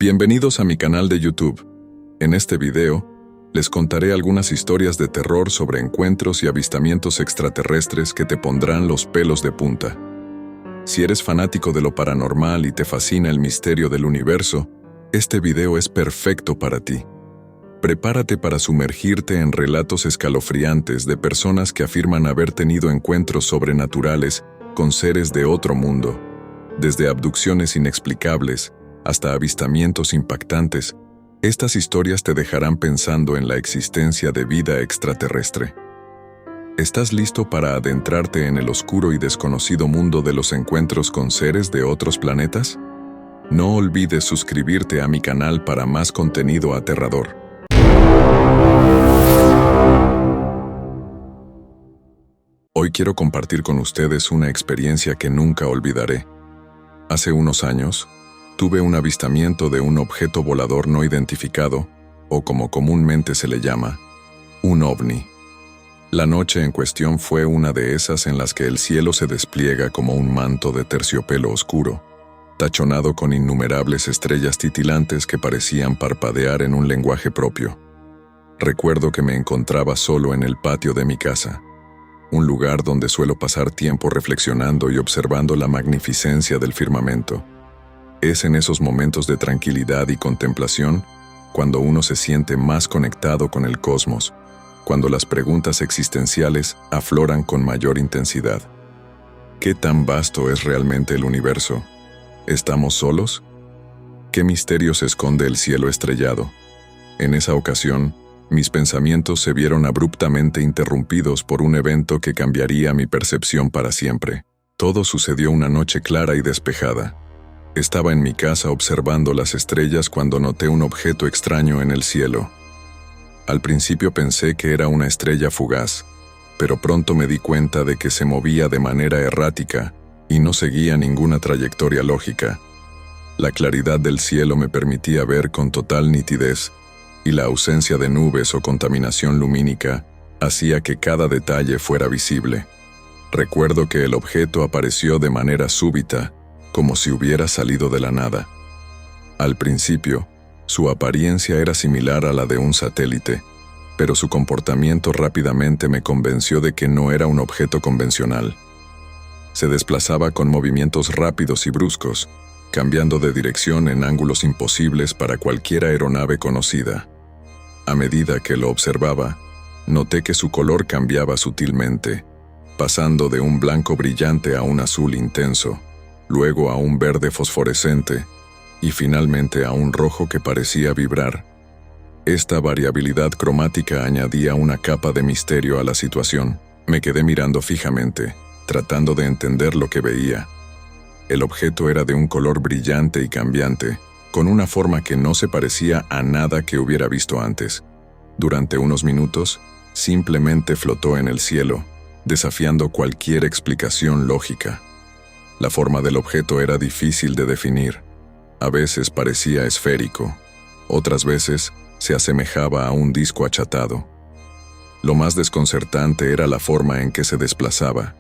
Bienvenidos a mi canal de YouTube. En este video, les contaré algunas historias de terror sobre encuentros y avistamientos extraterrestres que te pondrán los pelos de punta. Si eres fanático de lo paranormal y te fascina el misterio del universo, este video es perfecto para ti. Prepárate para sumergirte en relatos escalofriantes de personas que afirman haber tenido encuentros sobrenaturales con seres de otro mundo, desde abducciones inexplicables hasta avistamientos impactantes. Estas historias te dejarán pensando en la existencia de vida extraterrestre. ¿Estás listo para adentrarte en el oscuro y desconocido mundo de los encuentros con seres de otros planetas? No olvides suscribirte a mi canal para más contenido aterrador. Hoy quiero compartir con ustedes una experiencia que nunca olvidaré. Hace unos años, tuve un avistamiento de un objeto volador no identificado, o como comúnmente se le llama, un ovni. La noche en cuestión fue una de esas en las que el cielo se despliega como un manto de terciopelo oscuro, tachonado con innumerables estrellas titilantes que parecían parpadear en un lenguaje propio. Recuerdo que me encontraba solo en el patio de mi casa, un lugar donde suelo pasar tiempo reflexionando y observando la magnificencia del firmamento. Es en esos momentos de tranquilidad y contemplación cuando uno se siente más conectado con el cosmos, cuando las preguntas existenciales afloran con mayor intensidad. ¿Qué tan vasto es realmente el universo? ¿Estamos solos? ¿Qué misterios esconde el cielo estrellado? En esa ocasión, mis pensamientos se vieron abruptamente interrumpidos por un evento que cambiaría mi percepción para siempre. Todo sucedió una noche clara y despejada. Estaba en mi casa observando las estrellas cuando noté un objeto extraño en el cielo. Al principio pensé que era una estrella fugaz, pero pronto me di cuenta de que se movía de manera errática y no seguía ninguna trayectoria lógica. La claridad del cielo me permitía ver con total nitidez, y la ausencia de nubes o contaminación lumínica hacía que cada detalle fuera visible. Recuerdo que el objeto apareció de manera súbita, como si hubiera salido de la nada. Al principio, su apariencia era similar a la de un satélite, pero su comportamiento rápidamente me convenció de que no era un objeto convencional. Se desplazaba con movimientos rápidos y bruscos, cambiando de dirección en ángulos imposibles para cualquier aeronave conocida. A medida que lo observaba, noté que su color cambiaba sutilmente, pasando de un blanco brillante a un azul intenso, luego a un verde fosforescente, y finalmente a un rojo que parecía vibrar. Esta variabilidad cromática añadía una capa de misterio a la situación. Me quedé mirando fijamente, tratando de entender lo que veía. El objeto era de un color brillante y cambiante, con una forma que no se parecía a nada que hubiera visto antes. Durante unos minutos, simplemente flotó en el cielo, desafiando cualquier explicación lógica. La forma del objeto era difícil de definir. A veces parecía esférico, otras veces se asemejaba a un disco achatado. Lo más desconcertante era la forma en que se desplazaba.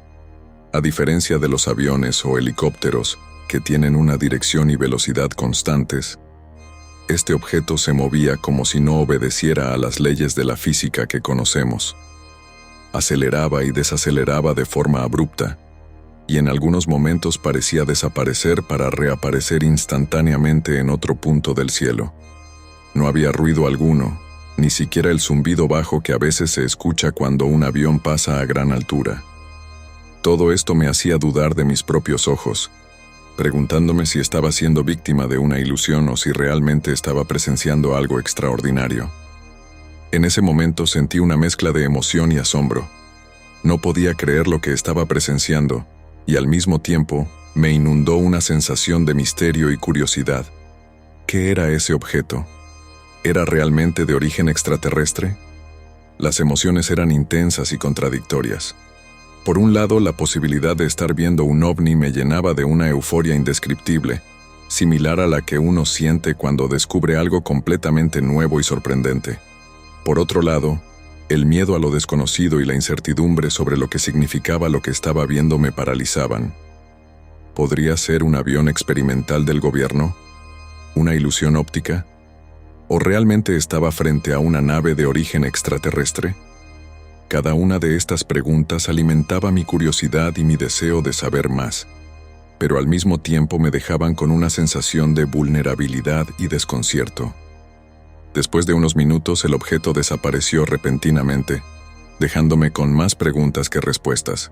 A diferencia de los aviones o helicópteros, que tienen una dirección y velocidad constantes, este objeto se movía como si no obedeciera a las leyes de la física que conocemos. Aceleraba y desaceleraba de forma abrupta, y en algunos momentos parecía desaparecer para reaparecer instantáneamente en otro punto del cielo. No había ruido alguno, ni siquiera el zumbido bajo que a veces se escucha cuando un avión pasa a gran altura. Todo esto me hacía dudar de mis propios ojos, preguntándome si estaba siendo víctima de una ilusión o si realmente estaba presenciando algo extraordinario. En ese momento sentí una mezcla de emoción y asombro. No podía creer lo que estaba presenciando, y al mismo tiempo me inundó una sensación de misterio y curiosidad. ¿Qué era ese objeto? ¿Era realmente de origen extraterrestre? Las emociones eran intensas y contradictorias. Por un lado, la posibilidad de estar viendo un ovni me llenaba de una euforia indescriptible, similar a la que uno siente cuando descubre algo completamente nuevo y sorprendente. Por otro lado, el miedo a lo desconocido y la incertidumbre sobre lo que significaba lo que estaba viendo me paralizaban. ¿Podría ser un avión experimental del gobierno? ¿Una ilusión óptica? ¿O realmente estaba frente a una nave de origen extraterrestre? Cada una de estas preguntas alimentaba mi curiosidad y mi deseo de saber más, pero al mismo tiempo me dejaban con una sensación de vulnerabilidad y desconcierto. Después de unos minutos, el objeto desapareció repentinamente, dejándome con más preguntas que respuestas.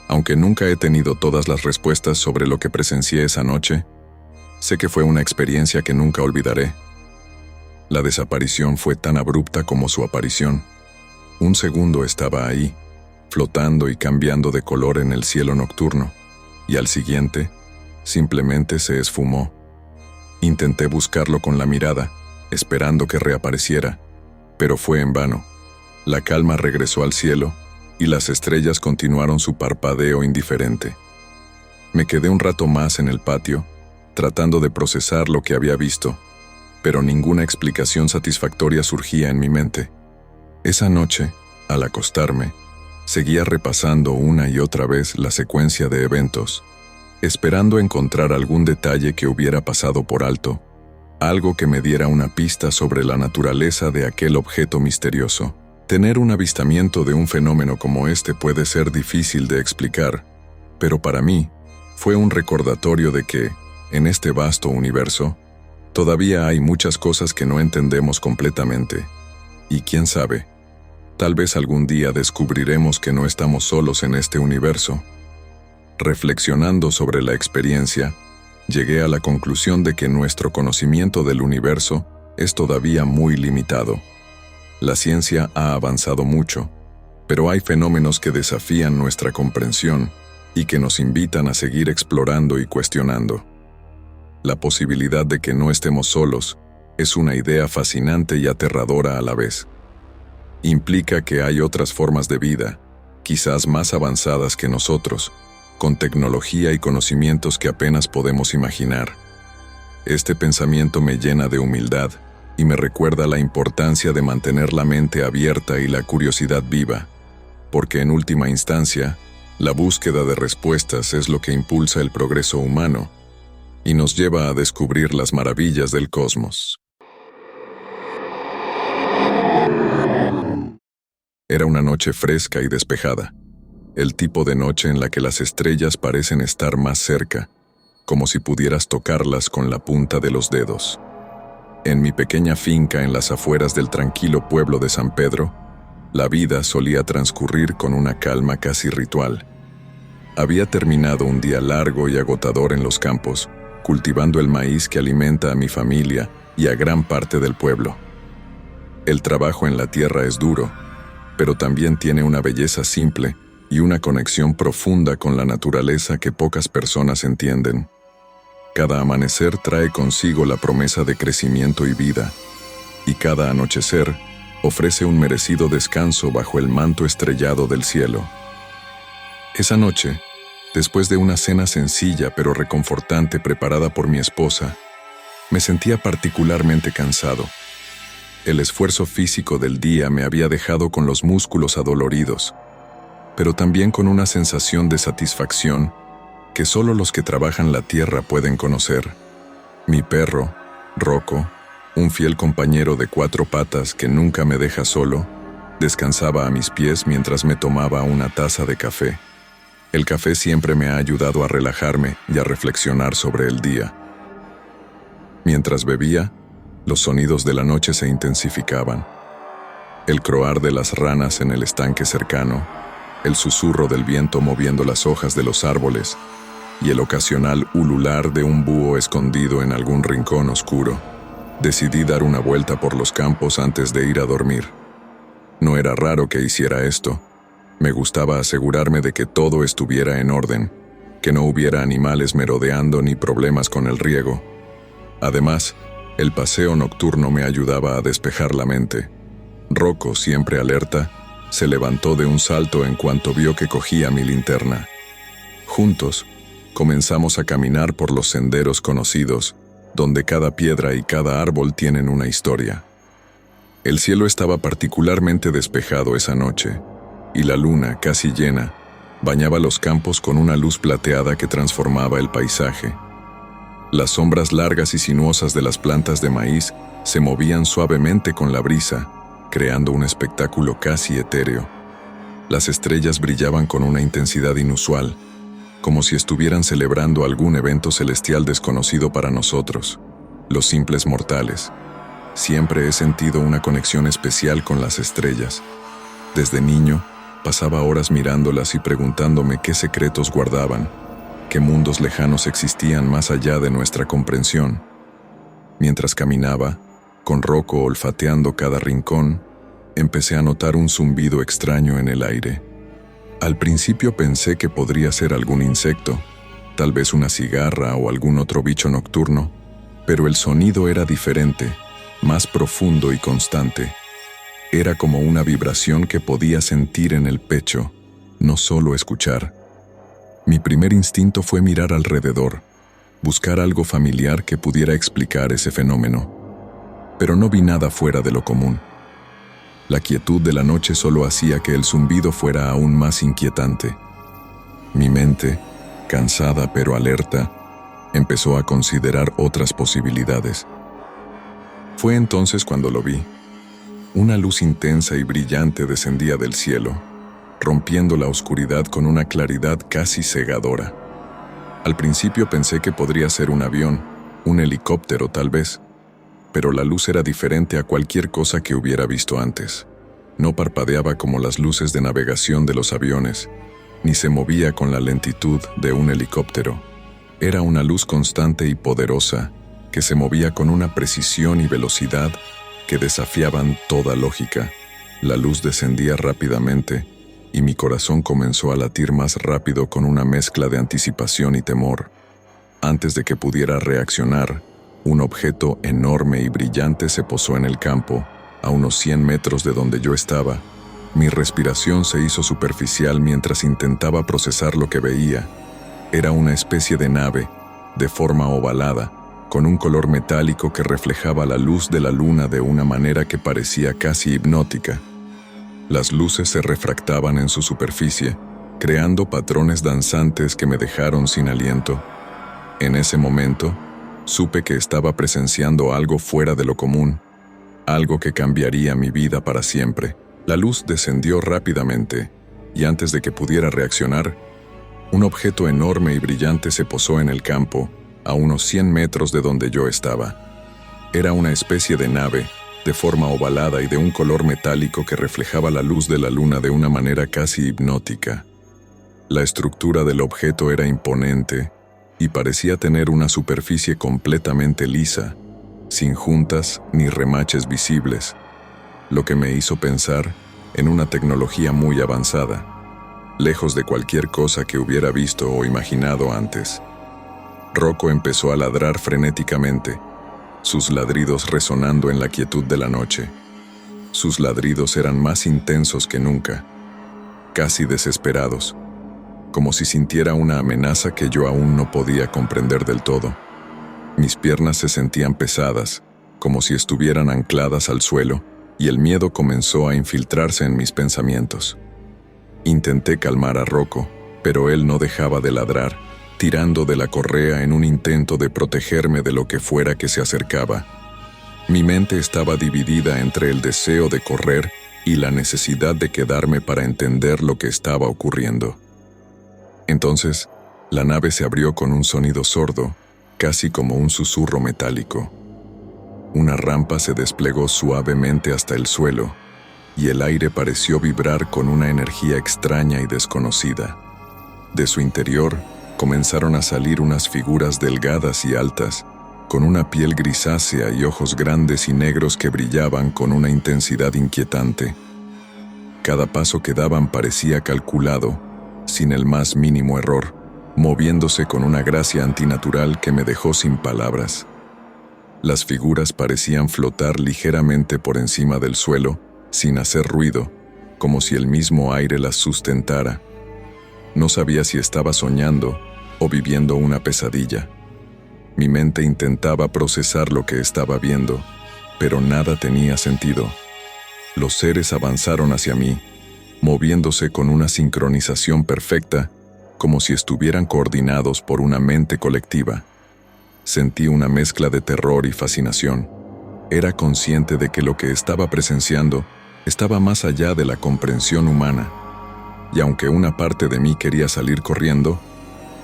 Aunque nunca he tenido todas las respuestas sobre lo que presencié esa noche, sé que fue una experiencia que nunca olvidaré. La desaparición fue tan abrupta como su aparición. Un segundo estaba ahí, flotando y cambiando de color en el cielo nocturno, y al siguiente, simplemente se esfumó. Intenté buscarlo con la mirada, esperando que reapareciera, pero fue en vano. La calma regresó al cielo, y las estrellas continuaron su parpadeo indiferente. Me quedé un rato más en el patio, tratando de procesar lo que había visto, pero ninguna explicación satisfactoria surgía en mi mente. Esa noche, al acostarme, seguía repasando una y otra vez la secuencia de eventos, esperando encontrar algún detalle que hubiera pasado por alto, algo que me diera una pista sobre la naturaleza de aquel objeto misterioso. Tener un avistamiento de un fenómeno como este puede ser difícil de explicar, pero para mí fue un recordatorio de que, en este vasto universo, todavía hay muchas cosas que no entendemos completamente. Y quién sabe, tal vez algún día descubriremos que no estamos solos en este universo. Reflexionando sobre la experiencia, llegué a la conclusión de que nuestro conocimiento del universo es todavía muy limitado. La ciencia ha avanzado mucho, pero hay fenómenos que desafían nuestra comprensión y que nos invitan a seguir explorando y cuestionando. La posibilidad de que no estemos solos es una idea fascinante y aterradora a la vez. Implica que hay otras formas de vida, quizás más avanzadas que nosotros, con tecnología y conocimientos que apenas podemos imaginar. Este pensamiento me llena de humildad y me recuerda la importancia de mantener la mente abierta y la curiosidad viva, porque en última instancia, la búsqueda de respuestas es lo que impulsa el progreso humano y nos lleva a descubrir las maravillas del cosmos. Era una noche fresca y despejada, el tipo de noche en la que las estrellas parecen estar más cerca, como si pudieras tocarlas con la punta de los dedos. En mi pequeña finca en las afueras del tranquilo pueblo de San Pedro, la vida solía transcurrir con una calma casi ritual. Había terminado un día largo y agotador en los campos, cultivando el maíz que alimenta a mi familia y a gran parte del pueblo. El trabajo en la tierra es duro, pero también tiene una belleza simple y una conexión profunda con la naturaleza que pocas personas entienden. Cada amanecer trae consigo la promesa de crecimiento y vida, y cada anochecer ofrece un merecido descanso bajo el manto estrellado del cielo. Esa noche, después de una cena sencilla pero reconfortante preparada por mi esposa, me sentía particularmente cansado. El esfuerzo físico del día me había dejado con los músculos adoloridos, pero también con una sensación de satisfacción que solo los que trabajan la tierra pueden conocer. Mi perro, Rocco, un fiel compañero de 4 patas que nunca me deja solo, descansaba a mis pies mientras me tomaba una taza de café. El café siempre me ha ayudado a relajarme y a reflexionar sobre el día. Mientras bebía, los sonidos de la noche se intensificaban. El croar de las ranas en el estanque cercano, el susurro del viento moviendo las hojas de los árboles y el ocasional ulular de un búho escondido en algún rincón oscuro. Decidí dar una vuelta por los campos antes de ir a dormir. No era raro que hiciera esto. Me gustaba asegurarme de que todo estuviera en orden, que no hubiera animales merodeando ni problemas con el riego. Además, el paseo nocturno me ayudaba a despejar la mente. Rocco, siempre alerta, se levantó de un salto en cuanto vio que cogía mi linterna. Juntos, comenzamos a caminar por los senderos conocidos, donde cada piedra y cada árbol tienen una historia. El cielo estaba particularmente despejado esa noche, y la luna, casi llena, bañaba los campos con una luz plateada que transformaba el paisaje. Las sombras largas y sinuosas de las plantas de maíz se movían suavemente con la brisa, creando un espectáculo casi etéreo. Las estrellas brillaban con una intensidad inusual, como si estuvieran celebrando algún evento celestial desconocido para nosotros, los simples mortales. Siempre he sentido una conexión especial con las estrellas. Desde niño, pasaba horas mirándolas y preguntándome qué secretos guardaban, qué mundos lejanos existían más allá de nuestra comprensión. Mientras caminaba, con Rocco olfateando cada rincón, empecé a notar un zumbido extraño en el aire. Al principio pensé que podría ser algún insecto, tal vez una cigarra o algún otro bicho nocturno, pero el sonido era diferente, más profundo y constante. Era como una vibración que podía sentir en el pecho, no solo escuchar. Mi primer instinto fue mirar alrededor, buscar algo familiar que pudiera explicar ese fenómeno. Pero no vi nada fuera de lo común. La quietud de la noche solo hacía que el zumbido fuera aún más inquietante. Mi mente, cansada pero alerta, empezó a considerar otras posibilidades. Fue entonces cuando lo vi. Una luz intensa y brillante descendía del cielo, rompiendo la oscuridad con una claridad casi cegadora. Al principio pensé que podría ser un avión, un helicóptero tal vez, pero la luz era diferente a cualquier cosa que hubiera visto antes. No parpadeaba como las luces de navegación de los aviones, ni se movía con la lentitud de un helicóptero. Era una luz constante y poderosa, que se movía con una precisión y velocidad que desafiaban toda lógica. La luz descendía rápidamente, y mi corazón comenzó a latir más rápido con una mezcla de anticipación y temor. Antes de que pudiera reaccionar, un objeto enorme y brillante se posó en el campo, a unos 100 metros de donde yo estaba. Mi respiración se hizo superficial mientras intentaba procesar lo que veía. Era una especie de nave, de forma ovalada, con un color metálico que reflejaba la luz de la luna de una manera que parecía casi hipnótica. Las luces se refractaban en su superficie, creando patrones danzantes que me dejaron sin aliento. En ese momento, supe que estaba presenciando algo fuera de lo común, algo que cambiaría mi vida para siempre. La luz descendió rápidamente, y antes de que pudiera reaccionar, un objeto enorme y brillante se posó en el campo, a unos 100 metros de donde yo estaba. Era una especie de nave, de forma ovalada y de un color metálico que reflejaba la luz de la luna de una manera casi hipnótica. La estructura del objeto era imponente y parecía tener una superficie completamente lisa, sin juntas ni remaches visibles, lo que me hizo pensar en una tecnología muy avanzada, lejos de cualquier cosa que hubiera visto o imaginado antes. Rocco empezó a ladrar frenéticamente, sus ladridos resonando en la quietud de la noche. Sus ladridos eran más intensos que nunca, casi desesperados, como si sintiera una amenaza que yo aún no podía comprender del todo. Mis piernas se sentían pesadas, como si estuvieran ancladas al suelo, y el miedo comenzó a infiltrarse en mis pensamientos. Intenté calmar a Rocco, pero él no dejaba de ladrar, tirando de la correa en un intento de protegerme de lo que fuera que se acercaba. Mi mente estaba dividida entre el deseo de correr y la necesidad de quedarme para entender lo que estaba ocurriendo. Entonces, la nave se abrió con un sonido sordo, casi como un susurro metálico. Una rampa se desplegó suavemente hasta el suelo, y el aire pareció vibrar con una energía extraña y desconocida. De su interior, comenzaron a salir unas figuras delgadas y altas, con una piel grisácea y ojos grandes y negros que brillaban con una intensidad inquietante. Cada paso que daban parecía calculado, sin el más mínimo error, moviéndose con una gracia antinatural que me dejó sin palabras. Las figuras parecían flotar ligeramente por encima del suelo, sin hacer ruido, como si el mismo aire las sustentara. No sabía si estaba soñando o viviendo una pesadilla. Mi mente intentaba procesar lo que estaba viendo, pero nada tenía sentido. Los seres avanzaron hacia mí, moviéndose con una sincronización perfecta, como si estuvieran coordinados por una mente colectiva. Sentí una mezcla de terror y fascinación. Era consciente de que lo que estaba presenciando estaba más allá de la comprensión humana, y aunque una parte de mí quería salir corriendo,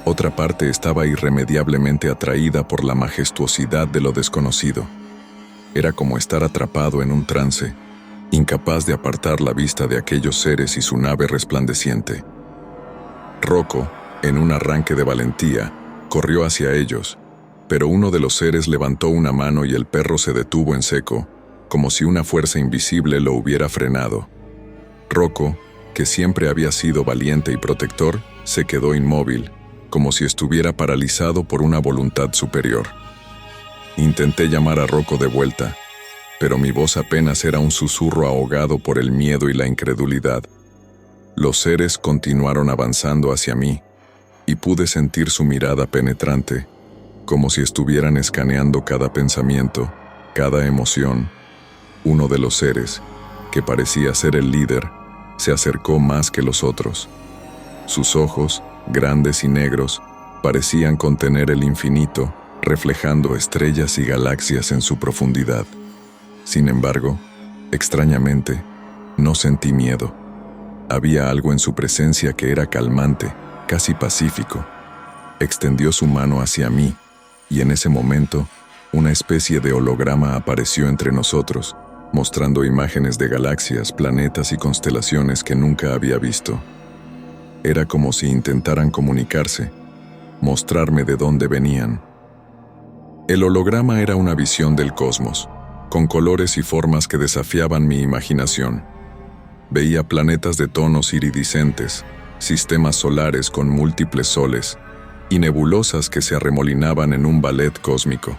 otra parte estaba irremediablemente atraída por la majestuosidad de lo desconocido. Era como estar atrapado en un trance, incapaz de apartar la vista de aquellos seres y su nave resplandeciente. Rocco, en un arranque de valentía, corrió hacia ellos, pero uno de los seres levantó una mano y el perro se detuvo en seco, como si una fuerza invisible lo hubiera frenado. Rocco, que siempre había sido valiente y protector, se quedó inmóvil, como si estuviera paralizado por una voluntad superior. Intenté llamar a Rocco de vuelta, pero mi voz apenas era un susurro ahogado por el miedo y la incredulidad. Los seres continuaron avanzando hacia mí, y pude sentir su mirada penetrante, como si estuvieran escaneando cada pensamiento, cada emoción. Uno de los seres, que parecía ser el líder, se acercó más que los otros. Sus ojos, grandes y negros, parecían contener el infinito, reflejando estrellas y galaxias en su profundidad. Sin embargo, extrañamente, no sentí miedo. Había algo en su presencia que era calmante, casi pacífico. Extendió su mano hacia mí, y en ese momento, una especie de holograma apareció entre nosotros, mostrando imágenes de galaxias, planetas y constelaciones que nunca había visto. Era como si intentaran comunicarse, mostrarme de dónde venían. El holograma era una visión del cosmos, con colores y formas que desafiaban mi imaginación. Veía planetas de tonos iridiscentes, sistemas solares con múltiples soles, y nebulosas que se arremolinaban en un ballet cósmico.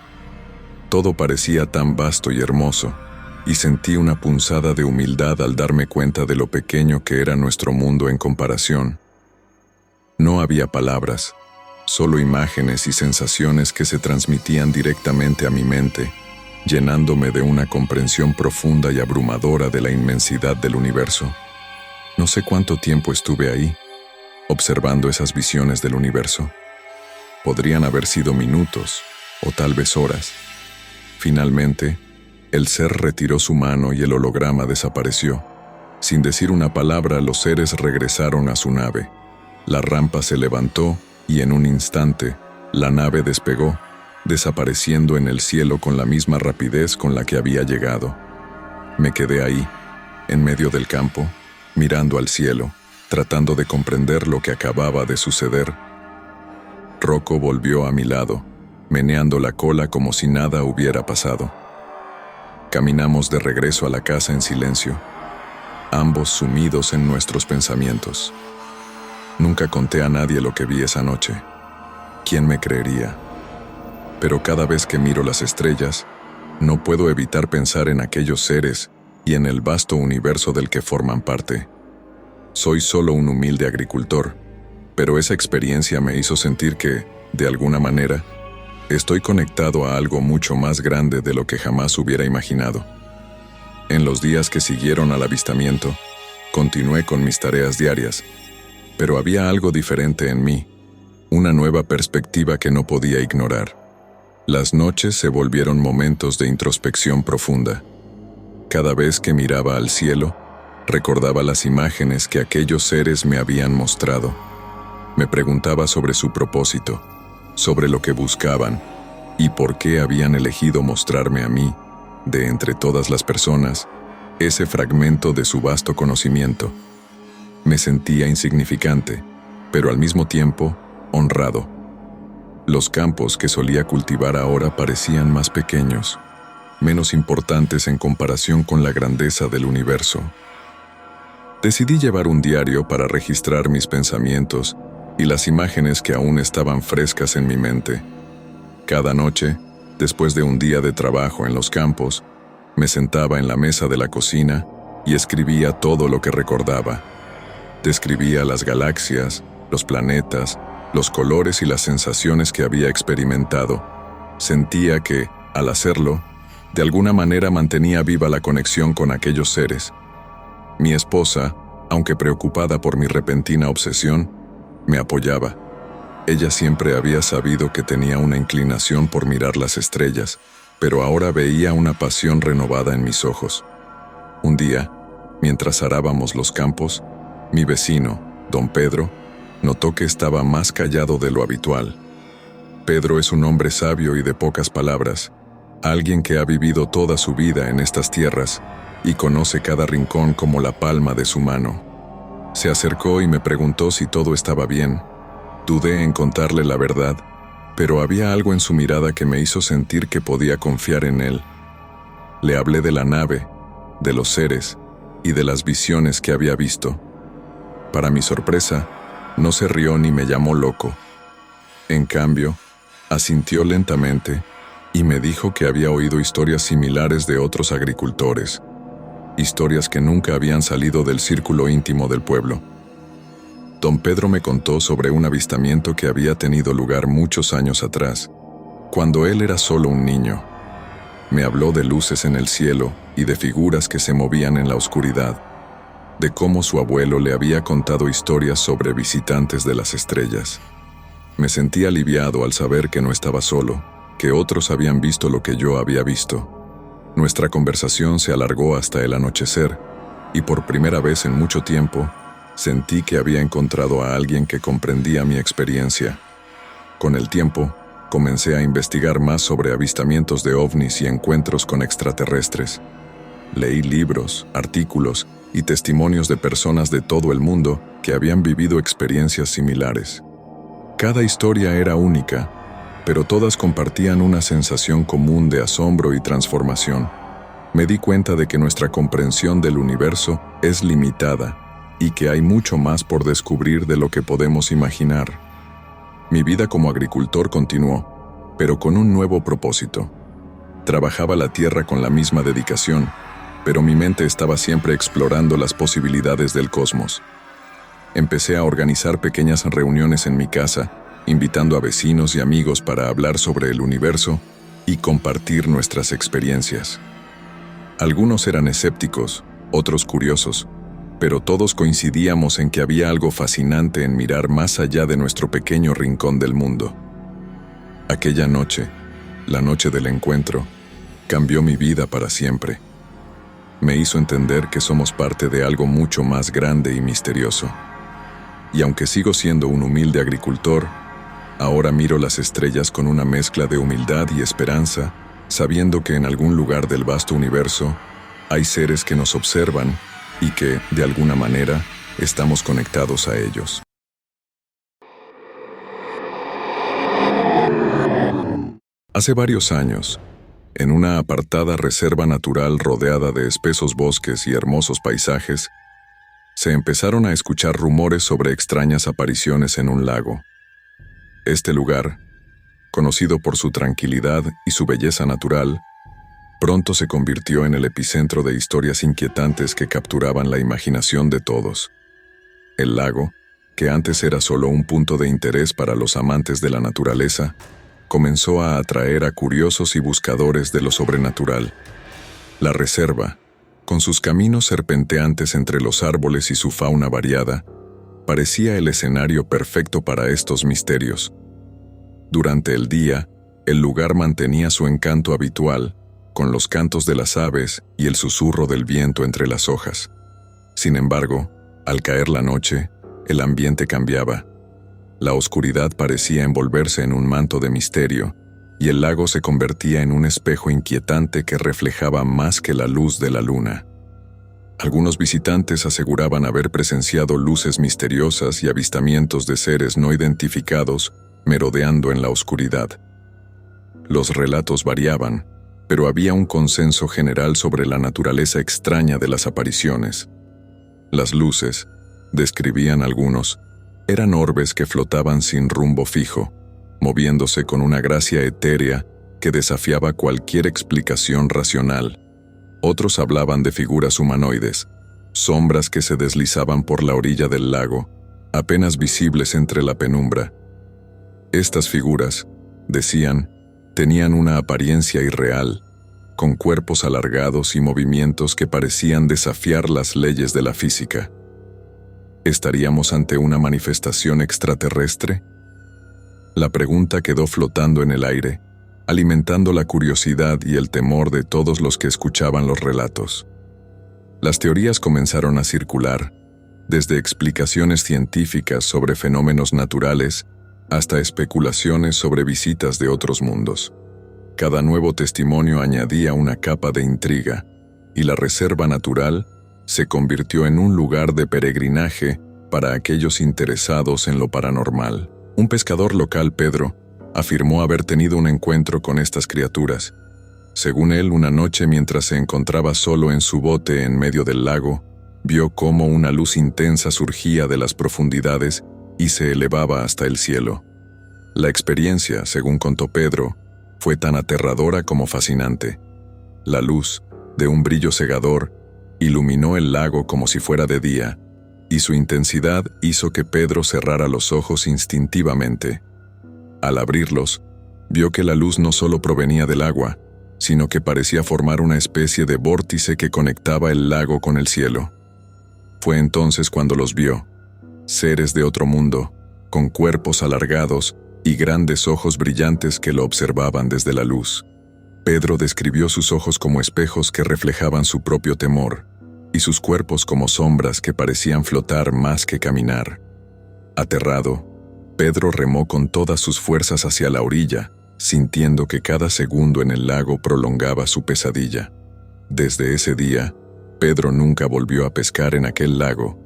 Todo parecía tan vasto y hermoso, y sentí una punzada de humildad al darme cuenta de lo pequeño que era nuestro mundo en comparación. No había palabras, solo imágenes y sensaciones que se transmitían directamente a mi mente, llenándome de una comprensión profunda y abrumadora de la inmensidad del universo. No sé cuánto tiempo estuve ahí, observando esas visiones del universo. Podrían haber sido minutos, o tal vez horas. Finalmente, el ser retiró su mano y el holograma desapareció. Sin decir una palabra, los seres regresaron a su nave. La rampa se levantó y en un instante, la nave despegó, desapareciendo en el cielo con la misma rapidez con la que había llegado. Me quedé ahí, en medio del campo, mirando al cielo, tratando de comprender lo que acababa de suceder. Rocco volvió a mi lado, meneando la cola como si nada hubiera pasado. Caminamos de regreso a la casa en silencio, ambos sumidos en nuestros pensamientos. Nunca conté a nadie lo que vi esa noche. ¿Quién me creería? Pero cada vez que miro las estrellas, no puedo evitar pensar en aquellos seres y en el vasto universo del que forman parte. Soy solo un humilde agricultor, pero esa experiencia me hizo sentir que, de alguna manera, estoy conectado a algo mucho más grande de lo que jamás hubiera imaginado. En los días que siguieron al avistamiento, continué con mis tareas diarias, pero había algo diferente en mí, una nueva perspectiva que no podía ignorar. Las noches se volvieron momentos de introspección profunda. Cada vez que miraba al cielo, recordaba las imágenes que aquellos seres me habían mostrado. Me preguntaba sobre su propósito, sobre lo que buscaban y por qué habían elegido mostrarme a mí, de entre todas las personas, ese fragmento de su vasto conocimiento. Me sentía insignificante, pero al mismo tiempo, honrado. Los campos que solía cultivar ahora parecían más pequeños, menos importantes en comparación con la grandeza del universo. Decidí llevar un diario para registrar mis pensamientos y las imágenes que aún estaban frescas en mi mente. Cada noche, después de un día de trabajo en los campos, me sentaba en la mesa de la cocina y escribía todo lo que recordaba. Describía las galaxias, los planetas, los colores y las sensaciones que había experimentado. Sentía que, al hacerlo, de alguna manera mantenía viva la conexión con aquellos seres. Mi esposa, aunque preocupada por mi repentina obsesión, me apoyaba. Ella siempre había sabido que tenía una inclinación por mirar las estrellas, pero ahora veía una pasión renovada en mis ojos. Un día, mientras arábamos los campos, mi vecino, don Pedro, notó que estaba más callado de lo habitual. Pedro es un hombre sabio y de pocas palabras, alguien que ha vivido toda su vida en estas tierras y conoce cada rincón como la palma de su mano. Se acercó y me preguntó si todo estaba bien. Dudé en contarle la verdad, pero había algo en su mirada que me hizo sentir que podía confiar en él. Le hablé de la nave, de los seres y de las visiones que había visto. Para mi sorpresa, no se rió ni me llamó loco. En cambio, asintió lentamente y me dijo que había oído historias similares de otros agricultores, historias que nunca habían salido del círculo íntimo del pueblo. Don Pedro me contó sobre un avistamiento que había tenido lugar muchos años atrás, cuando él era solo un niño. Me habló de luces en el cielo y de figuras que se movían en la oscuridad, de cómo su abuelo le había contado historias sobre visitantes de las estrellas. Me sentí aliviado al saber que no estaba solo, que otros habían visto lo que yo había visto. Nuestra conversación se alargó hasta el anochecer, y por primera vez en mucho tiempo, sentí que había encontrado a alguien que comprendía mi experiencia. Con el tiempo, comencé a investigar más sobre avistamientos de ovnis y encuentros con extraterrestres. Leí libros, artículos y testimonios de personas de todo el mundo que habían vivido experiencias similares. Cada historia era única, pero todas compartían una sensación común de asombro y transformación. Me di cuenta de que nuestra comprensión del universo es limitada y que hay mucho más por descubrir de lo que podemos imaginar. Mi vida como agricultor continuó, pero con un nuevo propósito. Trabajaba la tierra con la misma dedicación, pero mi mente estaba siempre explorando las posibilidades del cosmos. Empecé a organizar pequeñas reuniones en mi casa, invitando a vecinos y amigos para hablar sobre el universo y compartir nuestras experiencias. Algunos eran escépticos, otros curiosos, pero todos coincidíamos en que había algo fascinante en mirar más allá de nuestro pequeño rincón del mundo. Aquella noche, la noche del encuentro, cambió mi vida para siempre. Me hizo entender que somos parte de algo mucho más grande y misterioso. Y aunque sigo siendo un humilde agricultor, ahora miro las estrellas con una mezcla de humildad y esperanza, sabiendo que en algún lugar del vasto universo hay seres que nos observan y que, de alguna manera, estamos conectados a ellos. Hace varios años, en una apartada reserva natural rodeada de espesos bosques y hermosos paisajes, se empezaron a escuchar rumores sobre extrañas apariciones en un lago. Este lugar, conocido por su tranquilidad y su belleza natural, pronto se convirtió en el epicentro de historias inquietantes que capturaban la imaginación de todos. El lago, que antes era solo un punto de interés para los amantes de la naturaleza, comenzó a atraer a curiosos y buscadores de lo sobrenatural. La reserva, con sus caminos serpenteantes entre los árboles y su fauna variada, parecía el escenario perfecto para estos misterios. Durante el día, el lugar mantenía su encanto habitual, con los cantos de las aves y el susurro del viento entre las hojas. Sin embargo, al caer la noche, el ambiente cambiaba. La oscuridad parecía envolverse en un manto de misterio, y el lago se convertía en un espejo inquietante que reflejaba más que la luz de la luna. Algunos visitantes aseguraban haber presenciado luces misteriosas y avistamientos de seres no identificados merodeando en la oscuridad. Los relatos variaban, pero había un consenso general sobre la naturaleza extraña de las apariciones. Las luces, describían algunos, eran orbes que flotaban sin rumbo fijo, moviéndose con una gracia etérea que desafiaba cualquier explicación racional. Otros hablaban de figuras humanoides, sombras que se deslizaban por la orilla del lago, apenas visibles entre la penumbra. Estas figuras, decían, tenían una apariencia irreal, con cuerpos alargados y movimientos que parecían desafiar las leyes de la física. ¿Estaríamos ante una manifestación extraterrestre? La pregunta quedó flotando en el aire, alimentando la curiosidad y el temor de todos los que escuchaban los relatos. Las teorías comenzaron a circular, desde explicaciones científicas sobre fenómenos naturales hasta especulaciones sobre visitas de otros mundos. Cada nuevo testimonio añadía una capa de intriga, y la reserva natural se convirtió en un lugar de peregrinaje para aquellos interesados en lo paranormal. Un pescador local, Pedro, afirmó haber tenido un encuentro con estas criaturas. Según él, una noche mientras se encontraba solo en su bote en medio del lago, vio cómo una luz intensa surgía de las profundidades y se elevaba hasta el cielo. La experiencia, según contó Pedro, fue tan aterradora como fascinante. La luz, de un brillo cegador, iluminó el lago como si fuera de día, y su intensidad hizo que Pedro cerrara los ojos instintivamente. Al abrirlos, vio que la luz no solo provenía del agua, sino que parecía formar una especie de vórtice que conectaba el lago con el cielo. Fue entonces cuando los vio, seres de otro mundo, con cuerpos alargados y grandes ojos brillantes que lo observaban desde la luz. Pedro describió sus ojos como espejos que reflejaban su propio temor, y sus cuerpos como sombras que parecían flotar más que caminar. Aterrado, Pedro remó con todas sus fuerzas hacia la orilla, sintiendo que cada segundo en el lago prolongaba su pesadilla. Desde ese día, Pedro nunca volvió a pescar en aquel lago.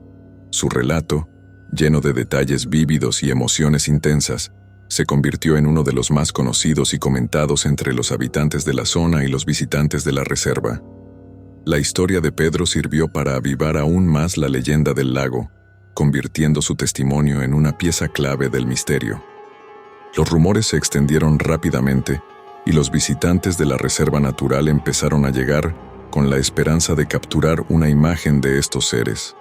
Su relato, lleno de detalles vívidos y emociones intensas, se convirtió en uno de los más conocidos y comentados entre los habitantes de la zona y los visitantes de la reserva. La historia de Pedro sirvió para avivar aún más la leyenda del lago, convirtiendo su testimonio en una pieza clave del misterio. Los rumores se extendieron rápidamente y los visitantes de la reserva natural empezaron a llegar con la esperanza de capturar una imagen de estos seres.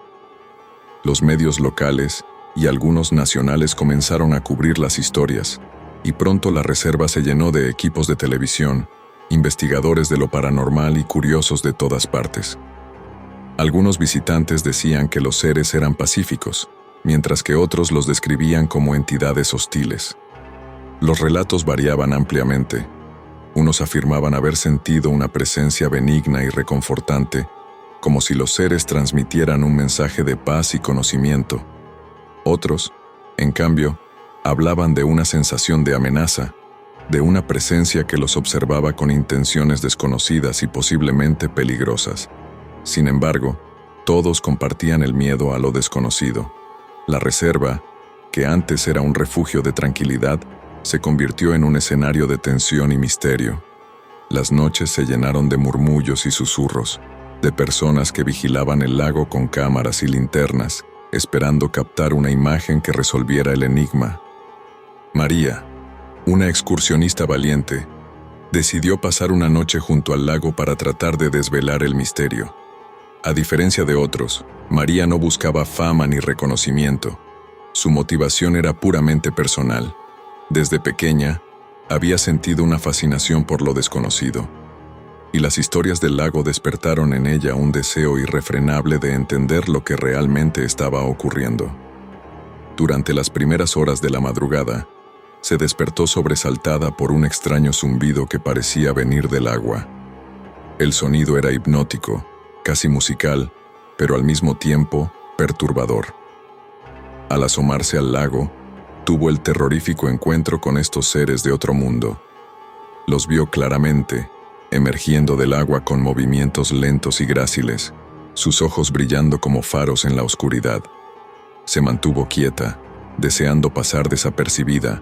Los medios locales y algunos nacionales comenzaron a cubrir las historias, y pronto la reserva se llenó de equipos de televisión, investigadores de lo paranormal y curiosos de todas partes. Algunos visitantes decían que los seres eran pacíficos, mientras que otros los describían como entidades hostiles. Los relatos variaban ampliamente. Unos afirmaban haber sentido una presencia benigna y reconfortante, como si los seres transmitieran un mensaje de paz y conocimiento. Otros, en cambio, hablaban de una sensación de amenaza, de una presencia que los observaba con intenciones desconocidas y posiblemente peligrosas. Sin embargo, todos compartían el miedo a lo desconocido. La reserva, que antes era un refugio de tranquilidad, se convirtió en un escenario de tensión y misterio. Las noches se llenaron de murmullos y susurros, de personas que vigilaban el lago con cámaras y linternas, esperando captar una imagen que resolviera el enigma. María, una excursionista valiente, decidió pasar una noche junto al lago para tratar de desvelar el misterio. A diferencia de otros, María no buscaba fama ni reconocimiento. Su motivación era puramente personal. Desde pequeña, había sentido una fascinación por lo desconocido, y las historias del lago despertaron en ella un deseo irrefrenable de entender lo que realmente estaba ocurriendo. Durante las primeras horas de la madrugada, se despertó sobresaltada por un extraño zumbido que parecía venir del agua. El sonido era hipnótico, casi musical, pero al mismo tiempo perturbador. Al asomarse al lago, tuvo el terrorífico encuentro con estos seres de otro mundo. Los vio claramente, emergiendo del agua con movimientos lentos y gráciles, sus ojos brillando como faros en la oscuridad. Se mantuvo quieta, deseando pasar desapercibida,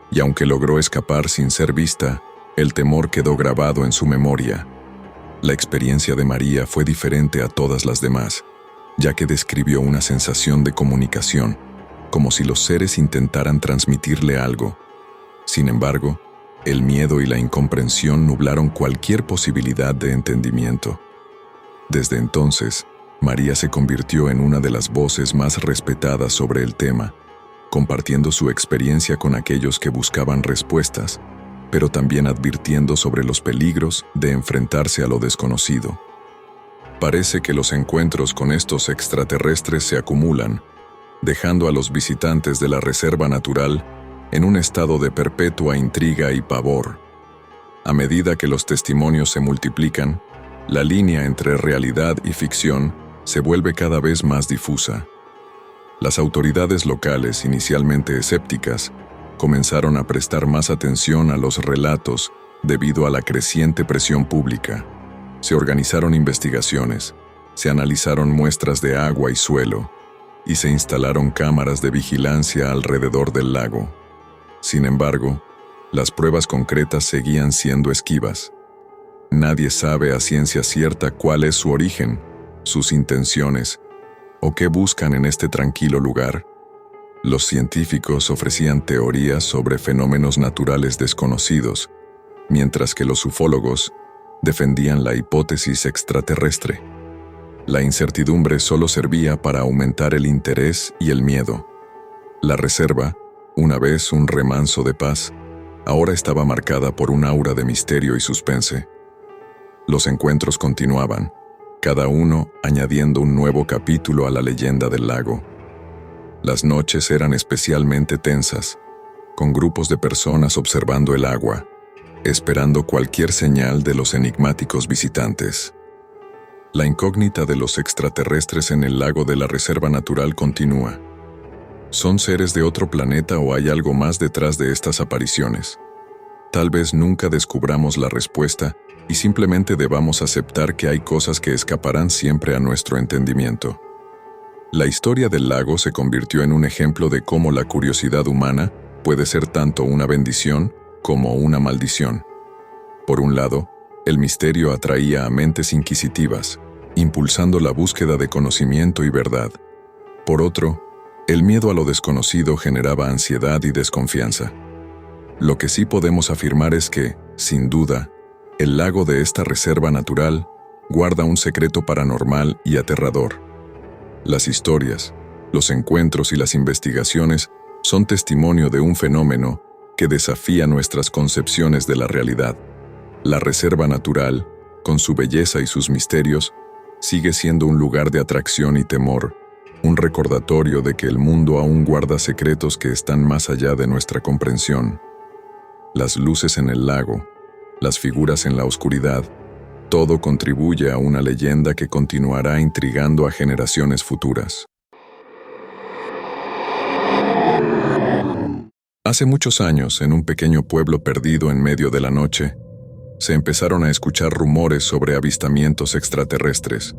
y aunque logró escapar sin ser vista, el temor quedó grabado en su memoria. La experiencia de María fue diferente a todas las demás, ya que describió una sensación de comunicación, como si los seres intentaran transmitirle algo. Sin embargo, el miedo y la incomprensión nublaron cualquier posibilidad de entendimiento. Desde entonces, María se convirtió en una de las voces más respetadas sobre el tema, compartiendo su experiencia con aquellos que buscaban respuestas, pero también advirtiendo sobre los peligros de enfrentarse a lo desconocido. Parece que los encuentros con estos extraterrestres se acumulan, dejando a los visitantes de la reserva natural en un estado de perpetua intriga y pavor. A medida que los testimonios se multiplican, la línea entre realidad y ficción se vuelve cada vez más difusa. Las autoridades locales, inicialmente escépticas, comenzaron a prestar más atención a los relatos debido a la creciente presión pública. Se organizaron investigaciones, se analizaron muestras de agua y suelo, y se instalaron cámaras de vigilancia alrededor del lago. Sin embargo, las pruebas concretas seguían siendo esquivas. Nadie sabe a ciencia cierta cuál es su origen, sus intenciones, o qué buscan en este tranquilo lugar. Los científicos ofrecían teorías sobre fenómenos naturales desconocidos, mientras que los ufólogos defendían la hipótesis extraterrestre. La incertidumbre solo servía para aumentar el interés y el miedo. La reserva, una vez un remanso de paz, ahora estaba marcada por un aura de misterio y suspense. Los encuentros continuaban, cada uno añadiendo un nuevo capítulo a la leyenda del lago. Las noches eran especialmente tensas, con grupos de personas observando el agua, esperando cualquier señal de los enigmáticos visitantes. La incógnita de los extraterrestres en el lago de la Reserva Natural continúa. ¿Son seres de otro planeta o hay algo más detrás de estas apariciones? Tal vez nunca descubramos la respuesta y simplemente debamos aceptar que hay cosas que escaparán siempre a nuestro entendimiento. La historia del lago se convirtió en un ejemplo de cómo la curiosidad humana puede ser tanto una bendición como una maldición. Por un lado, el misterio atraía a mentes inquisitivas, impulsando la búsqueda de conocimiento y verdad. Por otro, el miedo a lo desconocido generaba ansiedad y desconfianza. Lo que sí podemos afirmar es que, sin duda, el lago de esta reserva natural guarda un secreto paranormal y aterrador. Las historias, los encuentros y las investigaciones son testimonio de un fenómeno que desafía nuestras concepciones de la realidad. La reserva natural, con su belleza y sus misterios, sigue siendo un lugar de atracción y temor, un recordatorio de que el mundo aún guarda secretos que están más allá de nuestra comprensión. Las luces en el lago, las figuras en la oscuridad, todo contribuye a una leyenda que continuará intrigando a generaciones futuras. Hace muchos años, en un pequeño pueblo perdido en medio de la noche, se empezaron a escuchar rumores sobre avistamientos extraterrestres.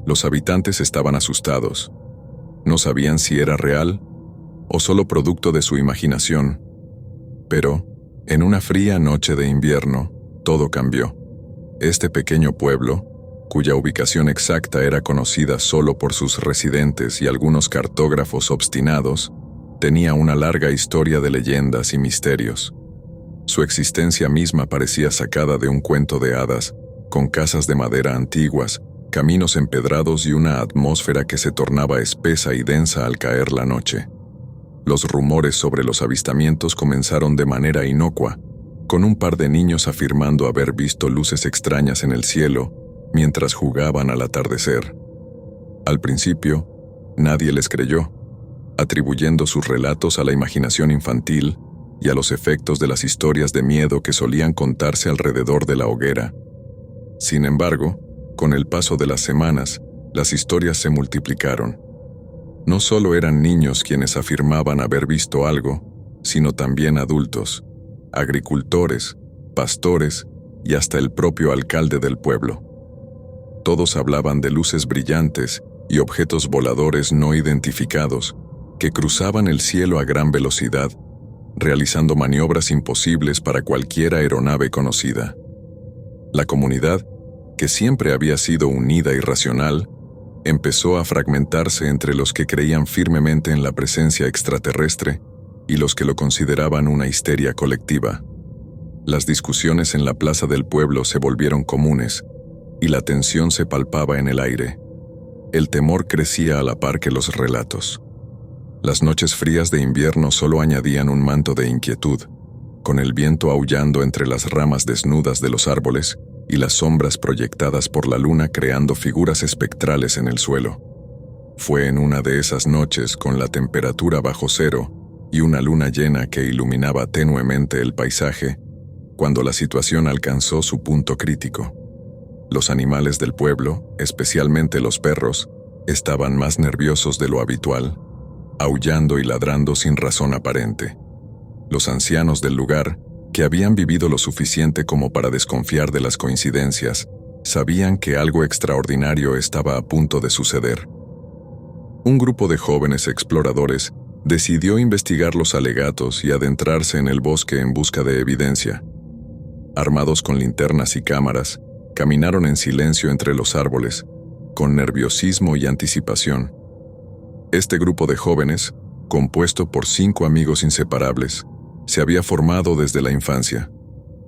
Los habitantes estaban asustados. No sabían si era real o solo producto de su imaginación. Pero, en una fría noche de invierno, todo cambió. Este pequeño pueblo, cuya ubicación exacta era conocida solo por sus residentes y algunos cartógrafos obstinados, tenía una larga historia de leyendas y misterios. Su existencia misma parecía sacada de un cuento de hadas, con casas de madera antiguas, caminos empedrados y una atmósfera que se tornaba espesa y densa al caer la noche. Los rumores sobre los avistamientos comenzaron de manera inocua, con un par de niños afirmando haber visto luces extrañas en el cielo mientras jugaban al atardecer. Al principio, nadie les creyó, atribuyendo sus relatos a la imaginación infantil y a los efectos de las historias de miedo que solían contarse alrededor de la hoguera. Sin embargo, con el paso de las semanas, las historias se multiplicaron. No solo eran niños quienes afirmaban haber visto algo, sino también adultos, agricultores, pastores y hasta el propio alcalde del pueblo. Todos hablaban de luces brillantes y objetos voladores no identificados que cruzaban el cielo a gran velocidad, realizando maniobras imposibles para cualquier aeronave conocida. La comunidad, que siempre había sido unida y racional, empezó a fragmentarse entre los que creían firmemente en la presencia extraterrestre y los que lo consideraban una histeria colectiva. Las discusiones en la plaza del pueblo se volvieron comunes y la tensión se palpaba en el aire. El temor crecía a la par que los relatos. Las noches frías de invierno solo añadían un manto de inquietud, con el viento aullando entre las ramas desnudas de los árboles y las sombras proyectadas por la luna creando figuras espectrales en el suelo. Fue en una de esas noches, con la temperatura bajo cero, y una luna llena que iluminaba tenuemente el paisaje, cuando la situación alcanzó su punto crítico. Los animales del pueblo, especialmente los perros, estaban más nerviosos de lo habitual, aullando y ladrando sin razón aparente. Los ancianos del lugar, que habían vivido lo suficiente como para desconfiar de las coincidencias, sabían que algo extraordinario estaba a punto de suceder. Un grupo de jóvenes exploradores decidió investigar los alegatos y adentrarse en el bosque en busca de evidencia. Armados con linternas y cámaras, caminaron en silencio entre los árboles, con nerviosismo y anticipación. Este grupo de jóvenes, compuesto por 5 amigos inseparables, se había formado desde la infancia.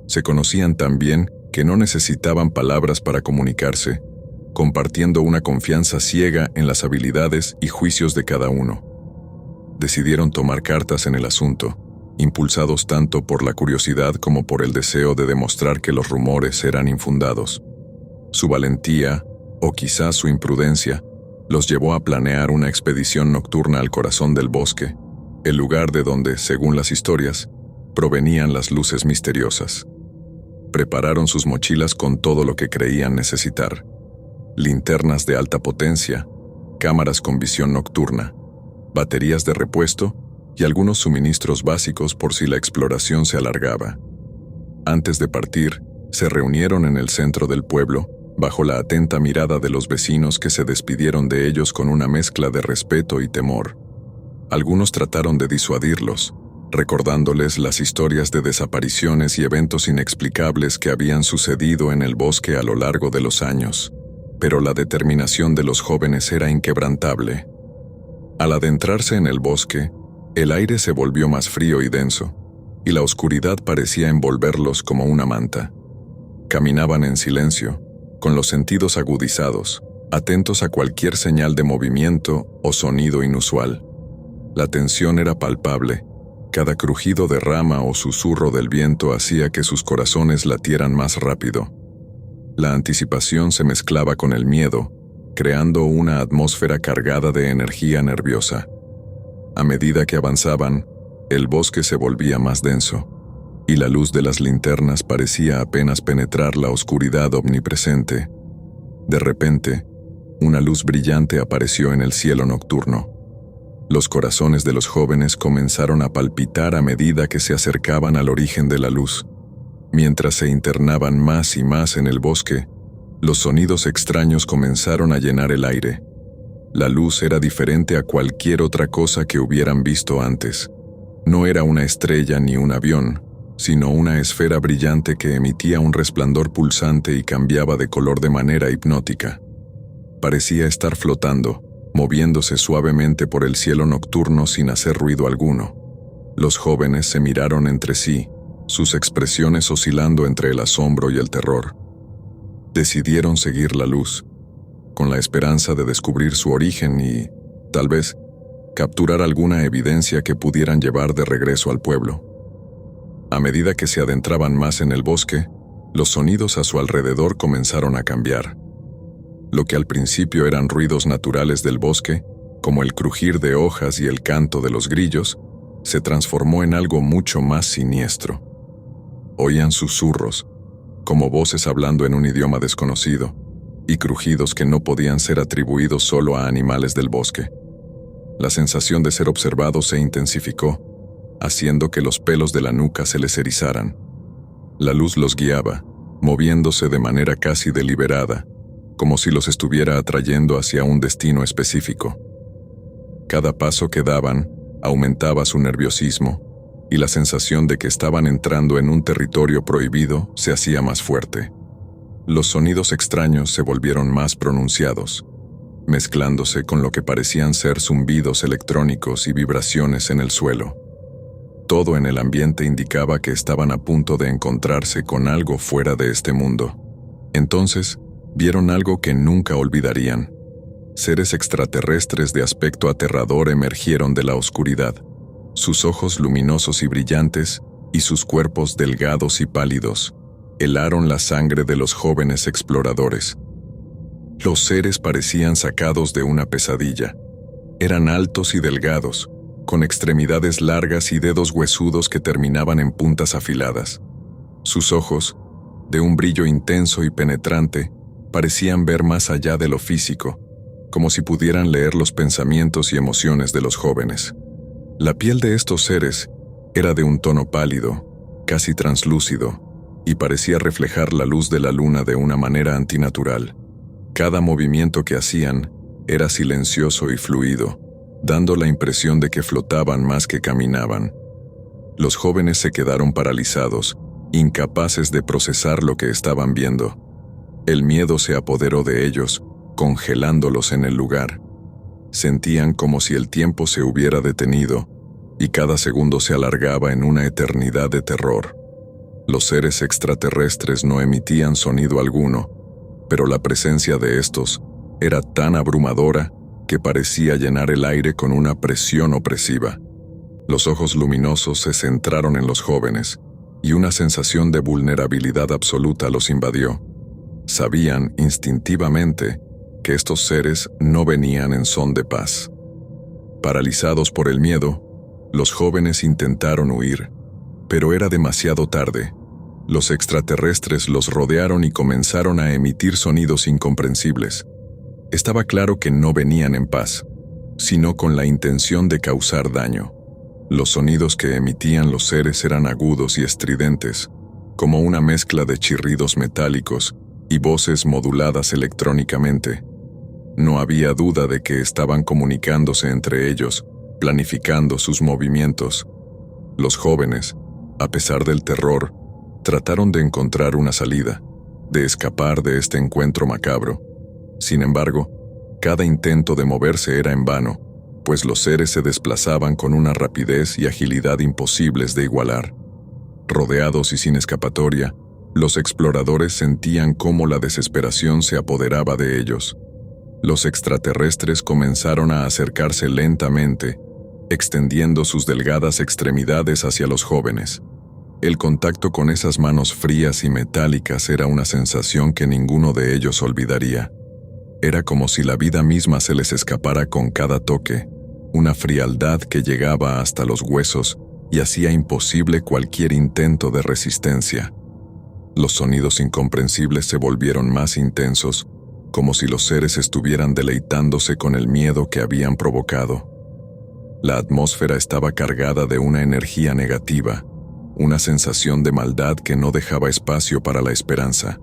Se conocían tan bien que no necesitaban palabras para comunicarse, compartiendo una confianza ciega en las habilidades y juicios de cada uno. Decidieron tomar cartas en el asunto, impulsados tanto por la curiosidad como por el deseo de demostrar que los rumores eran infundados. Su valentía, o quizás su imprudencia, los llevó a planear una expedición nocturna al corazón del bosque, el lugar de donde, según las historias, provenían las luces misteriosas. Prepararon sus mochilas con todo lo que creían necesitar: linternas de alta potencia, cámaras con visión nocturna, baterías de repuesto y algunos suministros básicos por si la exploración se alargaba. Antes de partir, se reunieron en el centro del pueblo, bajo la atenta mirada de los vecinos que se despidieron de ellos con una mezcla de respeto y temor. Algunos trataron de disuadirlos, recordándoles las historias de desapariciones y eventos inexplicables que habían sucedido en el bosque a lo largo de los años, pero la determinación de los jóvenes era inquebrantable. Al adentrarse en el bosque, el aire se volvió más frío y denso, y la oscuridad parecía envolverlos como una manta. Caminaban en silencio, con los sentidos agudizados, atentos a cualquier señal de movimiento o sonido inusual. La tensión era palpable. Cada crujido de rama o susurro del viento hacía que sus corazones latieran más rápido. La anticipación se mezclaba con el miedo, creando una atmósfera cargada de energía nerviosa. A medida que avanzaban, el bosque se volvía más denso, y la luz de las linternas parecía apenas penetrar la oscuridad omnipresente. De repente, una luz brillante apareció en el cielo nocturno. Los corazones de los jóvenes comenzaron a palpitar a medida que se acercaban al origen de la luz. Mientras se internaban más y más en el bosque, los sonidos extraños comenzaron a llenar el aire. La luz era diferente a cualquier otra cosa que hubieran visto antes. No era una estrella ni un avión, sino una esfera brillante que emitía un resplandor pulsante y cambiaba de color de manera hipnótica. Parecía estar flotando, moviéndose suavemente por el cielo nocturno sin hacer ruido alguno. Los jóvenes se miraron entre sí, sus expresiones oscilando entre el asombro y el terror. Decidieron seguir la luz, con la esperanza de descubrir su origen y, tal vez, capturar alguna evidencia que pudieran llevar de regreso al pueblo. A medida que se adentraban más en el bosque, los sonidos a su alrededor comenzaron a cambiar. Lo que al principio eran ruidos naturales del bosque, como el crujir de hojas y el canto de los grillos, se transformó en algo mucho más siniestro. Oían susurros, como voces hablando en un idioma desconocido, y crujidos que no podían ser atribuidos solo a animales del bosque. La sensación de ser observados se intensificó, haciendo que los pelos de la nuca se les erizaran. La luz los guiaba, moviéndose de manera casi deliberada, como si los estuviera atrayendo hacia un destino específico. Cada paso que daban aumentaba su nerviosismo, y la sensación de que estaban entrando en un territorio prohibido se hacía más fuerte. Los sonidos extraños se volvieron más pronunciados, mezclándose con lo que parecían ser zumbidos electrónicos y vibraciones en el suelo. Todo en el ambiente indicaba que estaban a punto de encontrarse con algo fuera de este mundo. Entonces, vieron algo que nunca olvidarían. Seres extraterrestres de aspecto aterrador emergieron de la oscuridad, sus ojos luminosos y brillantes, y sus cuerpos delgados y pálidos, helaron la sangre de los jóvenes exploradores. Los seres parecían sacados de una pesadilla. Eran altos y delgados, con extremidades largas y dedos huesudos que terminaban en puntas afiladas. Sus ojos, de un brillo intenso y penetrante, parecían ver más allá de lo físico, como si pudieran leer los pensamientos y emociones de los jóvenes. La piel de estos seres era de un tono pálido, casi translúcido, y parecía reflejar la luz de la luna de una manera antinatural. Cada movimiento que hacían era silencioso y fluido, dando la impresión de que flotaban más que caminaban. Los jóvenes se quedaron paralizados, incapaces de procesar lo que estaban viendo. El miedo se apoderó de ellos, congelándolos en el lugar. Sentían como si el tiempo se hubiera detenido, y cada segundo se alargaba en una eternidad de terror. Los seres extraterrestres no emitían sonido alguno, pero la presencia de estos era tan abrumadora que parecía llenar el aire con una presión opresiva. Los ojos luminosos se centraron en los jóvenes, y una sensación de vulnerabilidad absoluta los invadió. Sabían instintivamente que estos seres no venían en son de paz. Paralizados por el miedo, los jóvenes intentaron huir, pero era demasiado tarde. Los extraterrestres los rodearon y comenzaron a emitir sonidos incomprensibles. Estaba claro que no venían en paz, sino con la intención de causar daño. Los sonidos que emitían los seres eran agudos y estridentes, como una mezcla de chirridos metálicos y voces moduladas electrónicamente. No había duda de que estaban comunicándose entre ellos, planificando sus movimientos. Los jóvenes, a pesar del terror, trataron de encontrar una salida, de escapar de este encuentro macabro. Sin embargo, cada intento de moverse era en vano, pues los seres se desplazaban con una rapidez y agilidad imposibles de igualar. Rodeados y sin escapatoria, los exploradores sentían cómo la desesperación se apoderaba de ellos. Los extraterrestres comenzaron a acercarse lentamente, extendiendo sus delgadas extremidades hacia los jóvenes. El contacto con esas manos frías y metálicas era una sensación que ninguno de ellos olvidaría. Era como si la vida misma se les escapara con cada toque, una frialdad que llegaba hasta los huesos y hacía imposible cualquier intento de resistencia. Los sonidos incomprensibles se volvieron más intensos, como si los seres estuvieran deleitándose con el miedo que habían provocado. La atmósfera estaba cargada de una energía negativa, una sensación de maldad que no dejaba espacio para la esperanza.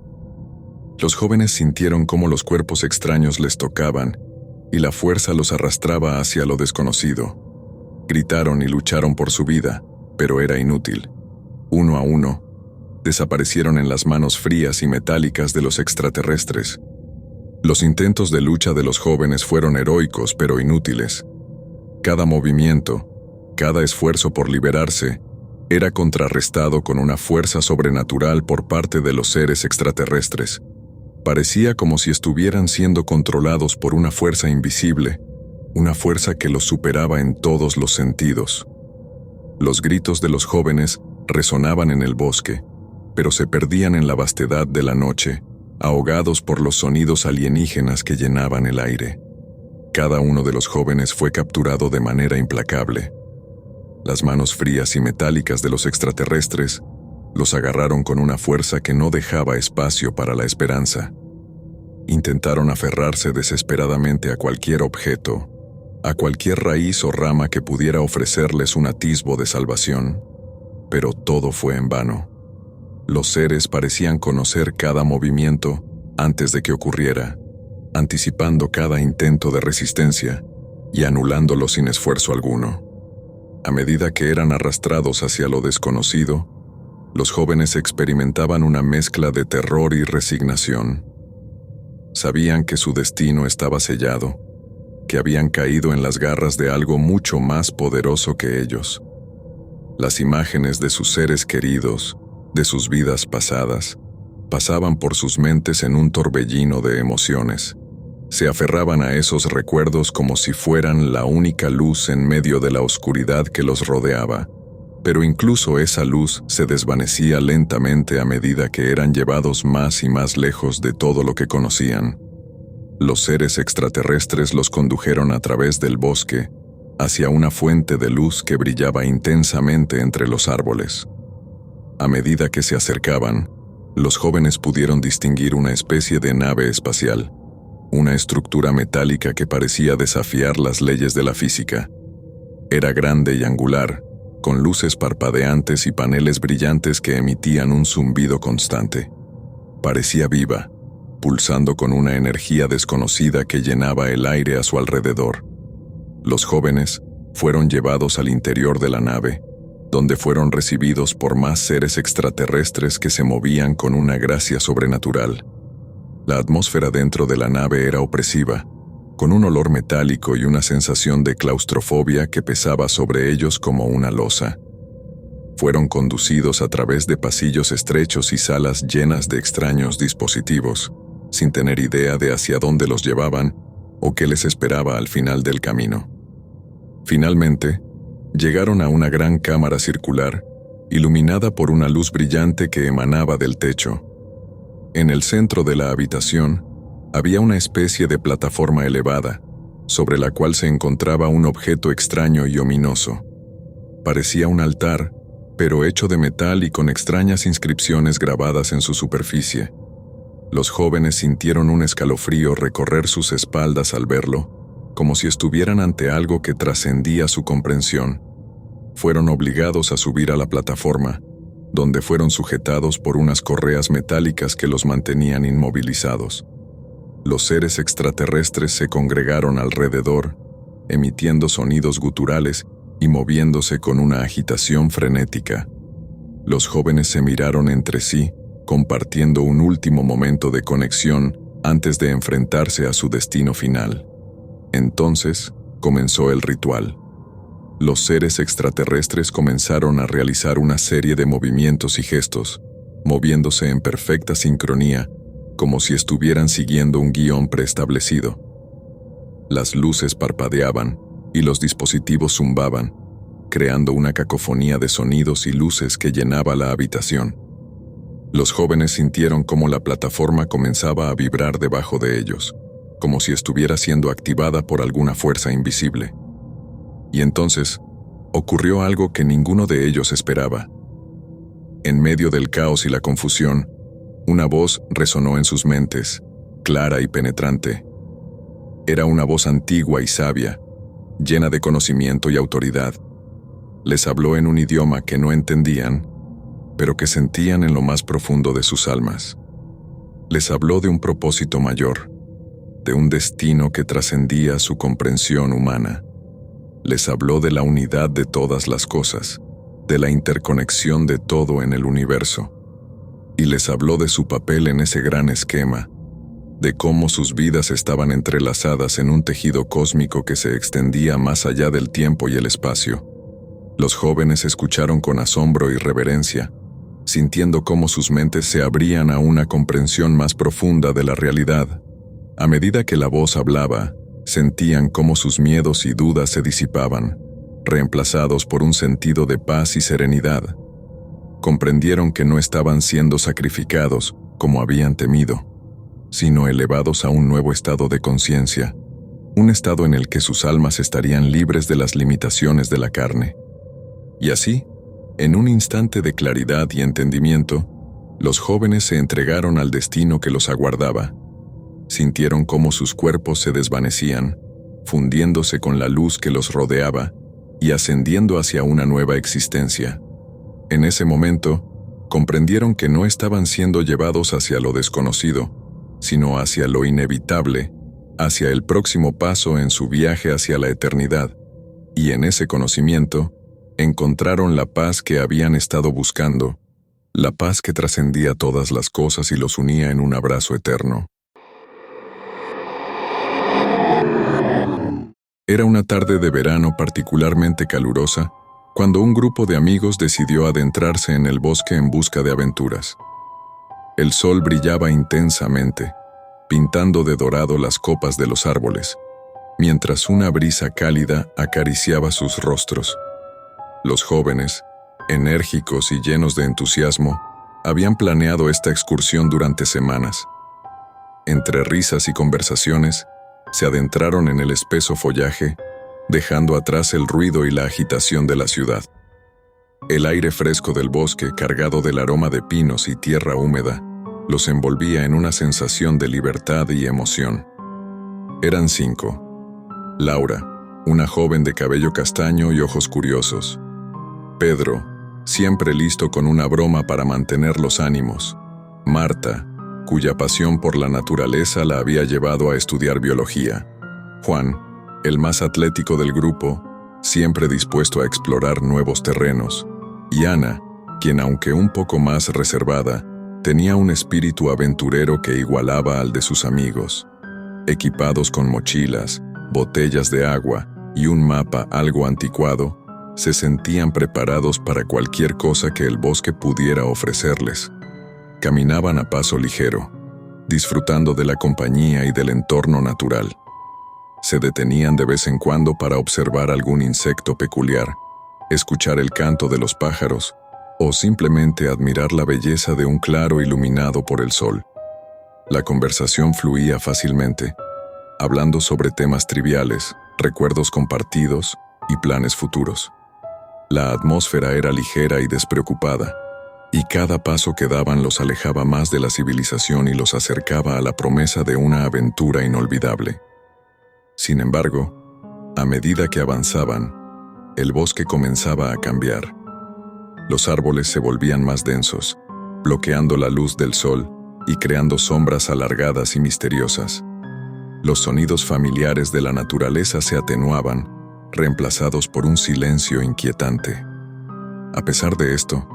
Los jóvenes sintieron cómo los cuerpos extraños les tocaban y la fuerza los arrastraba hacia lo desconocido. Gritaron y lucharon por su vida, pero era inútil. Uno a uno, desaparecieron en las manos frías y metálicas de los extraterrestres. Los intentos de lucha de los jóvenes fueron heroicos pero inútiles. Cada movimiento, cada esfuerzo por liberarse, era contrarrestado con una fuerza sobrenatural por parte de los seres extraterrestres. Parecía como si estuvieran siendo controlados por una fuerza invisible, una fuerza que los superaba en todos los sentidos. Los gritos de los jóvenes resonaban en el bosque, pero se perdían en la vastedad de la noche, ahogados por los sonidos alienígenas que llenaban el aire. Cada uno de los jóvenes fue capturado de manera implacable. Las manos frías y metálicas de los extraterrestres los agarraron con una fuerza que no dejaba espacio para la esperanza. Intentaron aferrarse desesperadamente a cualquier objeto, a cualquier raíz o rama que pudiera ofrecerles un atisbo de salvación, pero todo fue en vano. Los seres parecían conocer cada movimiento antes de que ocurriera, anticipando cada intento de resistencia y anulándolo sin esfuerzo alguno. A medida que eran arrastrados hacia lo desconocido, los jóvenes experimentaban una mezcla de terror y resignación. Sabían que su destino estaba sellado, que habían caído en las garras de algo mucho más poderoso que ellos. Las imágenes de sus seres queridos, de sus vidas pasadas, pasaban por sus mentes en un torbellino de emociones. Se aferraban a esos recuerdos como si fueran la única luz en medio de la oscuridad que los rodeaba, pero incluso esa luz se desvanecía lentamente a medida que eran llevados más y más lejos de todo lo que conocían. Los seres extraterrestres los condujeron a través del bosque, hacia una fuente de luz que brillaba intensamente entre los árboles. A medida que se acercaban, los jóvenes pudieron distinguir una especie de nave espacial, una estructura metálica que parecía desafiar las leyes de la física. Era grande y angular, con luces parpadeantes y paneles brillantes que emitían un zumbido constante. Parecía viva, pulsando con una energía desconocida que llenaba el aire a su alrededor. Los jóvenes fueron llevados al interior de la nave, donde fueron recibidos por más seres extraterrestres que se movían con una gracia sobrenatural. La atmósfera dentro de la nave era opresiva, con un olor metálico y una sensación de claustrofobia que pesaba sobre ellos como una losa. Fueron conducidos a través de pasillos estrechos y salas llenas de extraños dispositivos, sin tener idea de hacia dónde los llevaban o qué les esperaba al final del camino. Finalmente, llegaron a una gran cámara circular, iluminada por una luz brillante que emanaba del techo. En el centro de la habitación, había una especie de plataforma elevada, sobre la cual se encontraba un objeto extraño y ominoso. Parecía un altar, pero hecho de metal y con extrañas inscripciones grabadas en su superficie. Los jóvenes sintieron un escalofrío recorrer sus espaldas al verlo, como si estuvieran ante algo que trascendía su comprensión. Fueron obligados a subir a la plataforma, donde fueron sujetados por unas correas metálicas que los mantenían inmovilizados. Los seres extraterrestres se congregaron alrededor, emitiendo sonidos guturales y moviéndose con una agitación frenética. Los jóvenes se miraron entre sí, compartiendo un último momento de conexión antes de enfrentarse a su destino final. Entonces, comenzó el ritual. Los seres extraterrestres comenzaron a realizar una serie de movimientos y gestos, moviéndose en perfecta sincronía, como si estuvieran siguiendo un guión preestablecido. Las luces parpadeaban y los dispositivos zumbaban, creando una cacofonía de sonidos y luces que llenaba la habitación. Los jóvenes sintieron cómo la plataforma comenzaba a vibrar debajo de ellos, como si estuviera siendo activada por alguna fuerza invisible. Y entonces, ocurrió algo que ninguno de ellos esperaba. En medio del caos y la confusión, una voz resonó en sus mentes, clara y penetrante. Era una voz antigua y sabia, llena de conocimiento y autoridad. Les habló en un idioma que no entendían, pero que sentían en lo más profundo de sus almas. Les habló de un propósito mayor, de un destino que trascendía su comprensión humana. Les habló de la unidad de todas las cosas, de la interconexión de todo en el universo. Y les habló de su papel en ese gran esquema, de cómo sus vidas estaban entrelazadas en un tejido cósmico que se extendía más allá del tiempo y el espacio. Los jóvenes escucharon con asombro y reverencia, sintiendo cómo sus mentes se abrían a una comprensión más profunda de la realidad. A medida que la voz hablaba, sentían cómo sus miedos y dudas se disipaban, reemplazados por un sentido de paz y serenidad. Comprendieron que no estaban siendo sacrificados, como habían temido, sino elevados a un nuevo estado de conciencia, un estado en el que sus almas estarían libres de las limitaciones de la carne. Y así, en un instante de claridad y entendimiento, los jóvenes se entregaron al destino que los aguardaba. Sintieron cómo sus cuerpos se desvanecían, fundiéndose con la luz que los rodeaba y ascendiendo hacia una nueva existencia. En ese momento, comprendieron que no estaban siendo llevados hacia lo desconocido, sino hacia lo inevitable, hacia el próximo paso en su viaje hacia la eternidad, y en ese conocimiento, encontraron la paz que habían estado buscando, la paz que trascendía todas las cosas y los unía en un abrazo eterno. Era una tarde de verano particularmente calurosa, cuando un grupo de amigos decidió adentrarse en el bosque en busca de aventuras. El sol brillaba intensamente, pintando de dorado las copas de los árboles, mientras una brisa cálida acariciaba sus rostros. Los jóvenes, enérgicos y llenos de entusiasmo, habían planeado esta excursión durante semanas. Entre risas y conversaciones, se adentraron en el espeso follaje, dejando atrás el ruido y la agitación de la ciudad. El aire fresco del bosque, cargado del aroma de pinos y tierra húmeda, los envolvía en una sensación de libertad y emoción. Eran 5. Laura, una joven de cabello castaño y ojos curiosos. Pedro, siempre listo con una broma para mantener los ánimos. Marta, cuya pasión por la naturaleza la había llevado a estudiar biología. Juan, el más atlético del grupo, siempre dispuesto a explorar nuevos terrenos. Y Ana, quien aunque un poco más reservada, tenía un espíritu aventurero que igualaba al de sus amigos. Equipados con mochilas, botellas de agua y un mapa algo anticuado, se sentían preparados para cualquier cosa que el bosque pudiera ofrecerles. Caminaban a paso ligero, disfrutando de la compañía y del entorno natural. Se detenían de vez en cuando para observar algún insecto peculiar, escuchar el canto de los pájaros o simplemente admirar la belleza de un claro iluminado por el sol. La conversación fluía fácilmente, hablando sobre temas triviales, recuerdos compartidos y planes futuros. La atmósfera era ligera y despreocupada, y cada paso que daban los alejaba más de la civilización y los acercaba a la promesa de una aventura inolvidable. Sin embargo, a medida que avanzaban, el bosque comenzaba a cambiar. Los árboles se volvían más densos, bloqueando la luz del sol y creando sombras alargadas y misteriosas. Los sonidos familiares de la naturaleza se atenuaban, reemplazados por un silencio inquietante. A pesar de esto,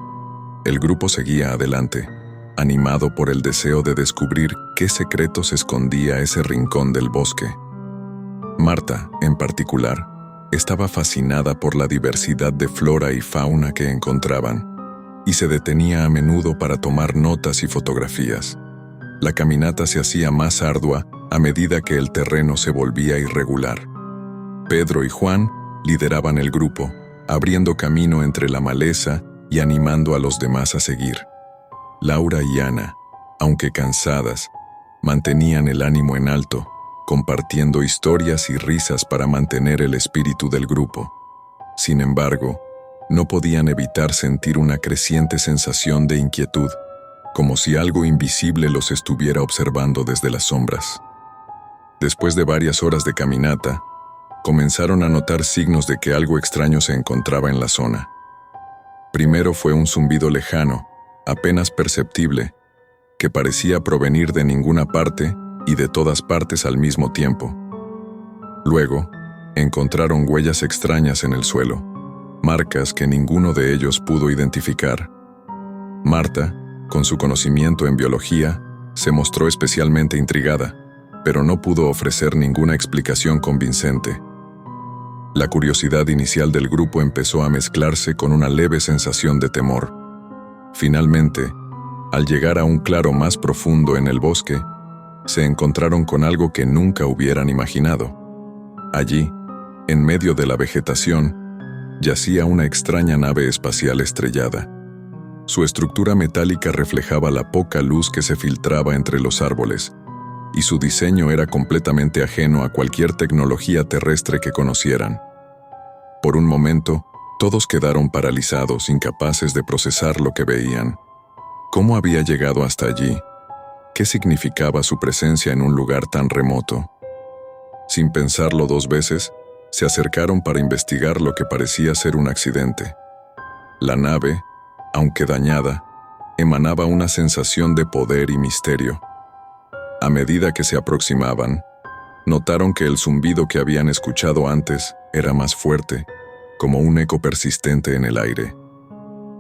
el grupo seguía adelante, animado por el deseo de descubrir qué secretos escondía ese rincón del bosque. Marta, en particular, estaba fascinada por la diversidad de flora y fauna que encontraban, y se detenía a menudo para tomar notas y fotografías. La caminata se hacía más ardua a medida que el terreno se volvía irregular. Pedro y Juan lideraban el grupo, abriendo camino entre la maleza y animando a los demás a seguir. Laura y Ana, aunque cansadas, mantenían el ánimo en alto, compartiendo historias y risas para mantener el espíritu del grupo. Sin embargo, no podían evitar sentir una creciente sensación de inquietud, como si algo invisible los estuviera observando desde las sombras. Después de varias horas de caminata, comenzaron a notar signos de que algo extraño se encontraba en la zona. Primero fue un zumbido lejano, apenas perceptible, que parecía provenir de ninguna parte y de todas partes al mismo tiempo. Luego, encontraron huellas extrañas en el suelo, marcas que ninguno de ellos pudo identificar. Marta, con su conocimiento en biología, se mostró especialmente intrigada, pero no pudo ofrecer ninguna explicación convincente. La curiosidad inicial del grupo empezó a mezclarse con una leve sensación de temor. Finalmente, al llegar a un claro más profundo en el bosque, se encontraron con algo que nunca hubieran imaginado. Allí, en medio de la vegetación, yacía una extraña nave espacial estrellada. Su estructura metálica reflejaba la poca luz que se filtraba entre los árboles, y su diseño era completamente ajeno a cualquier tecnología terrestre que conocieran. Por un momento, todos quedaron paralizados, incapaces de procesar lo que veían. ¿Cómo había llegado hasta allí? ¿Qué significaba su presencia en un lugar tan remoto? Sin pensarlo dos veces, se acercaron para investigar lo que parecía ser un accidente. La nave, aunque dañada, emanaba una sensación de poder y misterio. A medida que se aproximaban, notaron que el zumbido que habían escuchado antes era más fuerte, como un eco persistente en el aire.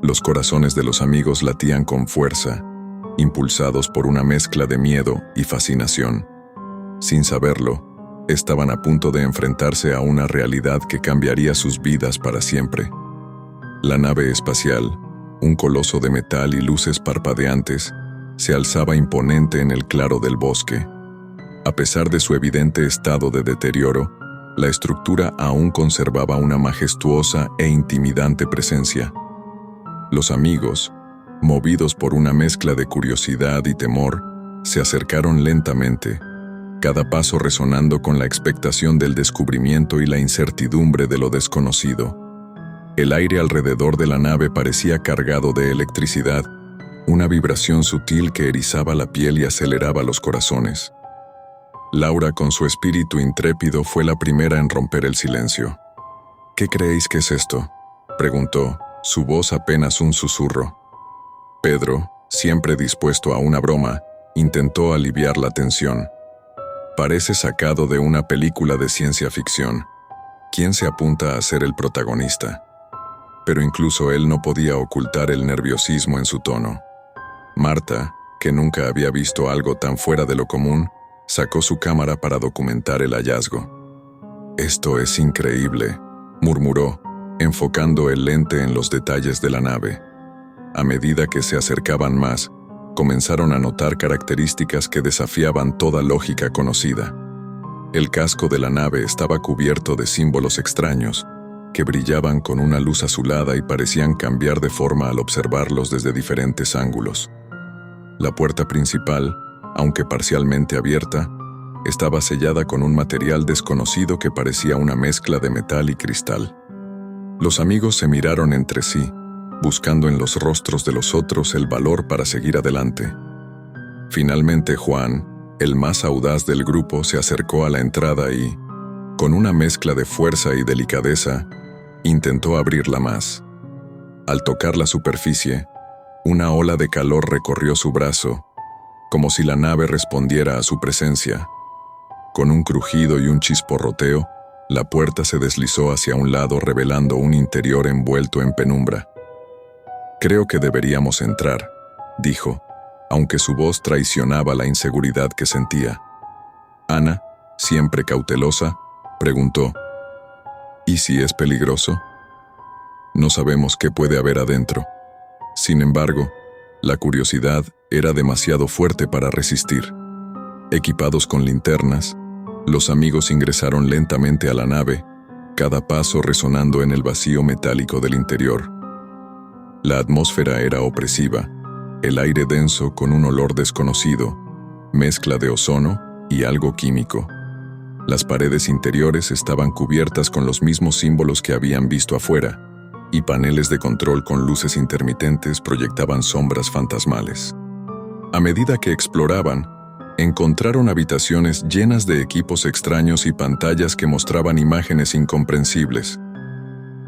Los corazones de los amigos latían con fuerza, impulsados por una mezcla de miedo y fascinación. Sin saberlo, estaban a punto de enfrentarse a una realidad que cambiaría sus vidas para siempre. La nave espacial, un coloso de metal y luces parpadeantes, se alzaba imponente en el claro del bosque. A pesar de su evidente estado de deterioro, la estructura aún conservaba una majestuosa e intimidante presencia. Los amigos, movidos por una mezcla de curiosidad y temor, se acercaron lentamente, cada paso resonando con la expectación del descubrimiento y la incertidumbre de lo desconocido. El aire alrededor de la nave parecía cargado de electricidad, una vibración sutil que erizaba la piel y aceleraba los corazones. Laura, con su espíritu intrépido, fue la primera en romper el silencio. «¿Qué creéis que es esto?», preguntó, su voz apenas un susurro. Pedro, siempre dispuesto a una broma, intentó aliviar la tensión. «Parece sacado de una película de ciencia ficción. ¿Quién se apunta a ser el protagonista?». Pero incluso él no podía ocultar el nerviosismo en su tono. Marta, que nunca había visto algo tan fuera de lo común, sacó su cámara para documentar el hallazgo. «Esto es increíble», murmuró, enfocando el lente en los detalles de la nave. A medida que se acercaban más, comenzaron a notar características que desafiaban toda lógica conocida. El casco de la nave estaba cubierto de símbolos extraños, que brillaban con una luz azulada y parecían cambiar de forma al observarlos desde diferentes ángulos. La puerta principal, aunque parcialmente abierta, estaba sellada con un material desconocido que parecía una mezcla de metal y cristal. Los amigos se miraron entre sí, buscando en los rostros de los otros el valor para seguir adelante. Finalmente Juan, el más audaz del grupo, se acercó a la entrada y, con una mezcla de fuerza y delicadeza, intentó abrirla más. Al tocar la superficie, una ola de calor recorrió su brazo, como si la nave respondiera a su presencia. Con un crujido y un chisporroteo, la puerta se deslizó hacia un lado, revelando un interior envuelto en penumbra. «Creo que deberíamos entrar», dijo, aunque su voz traicionaba la inseguridad que sentía. Ana, siempre cautelosa, preguntó: «¿Y si es peligroso?». «No sabemos qué puede haber adentro». Sin embargo, la curiosidad era demasiado fuerte para resistir. Equipados con linternas, los amigos ingresaron lentamente a la nave, cada paso resonando en el vacío metálico del interior. La atmósfera era opresiva, el aire denso con un olor desconocido, mezcla de ozono y algo químico. Las paredes interiores estaban cubiertas con los mismos símbolos que habían visto afuera, y paneles de control con luces intermitentes proyectaban sombras fantasmales. A medida que exploraban, encontraron habitaciones llenas de equipos extraños y pantallas que mostraban imágenes incomprensibles.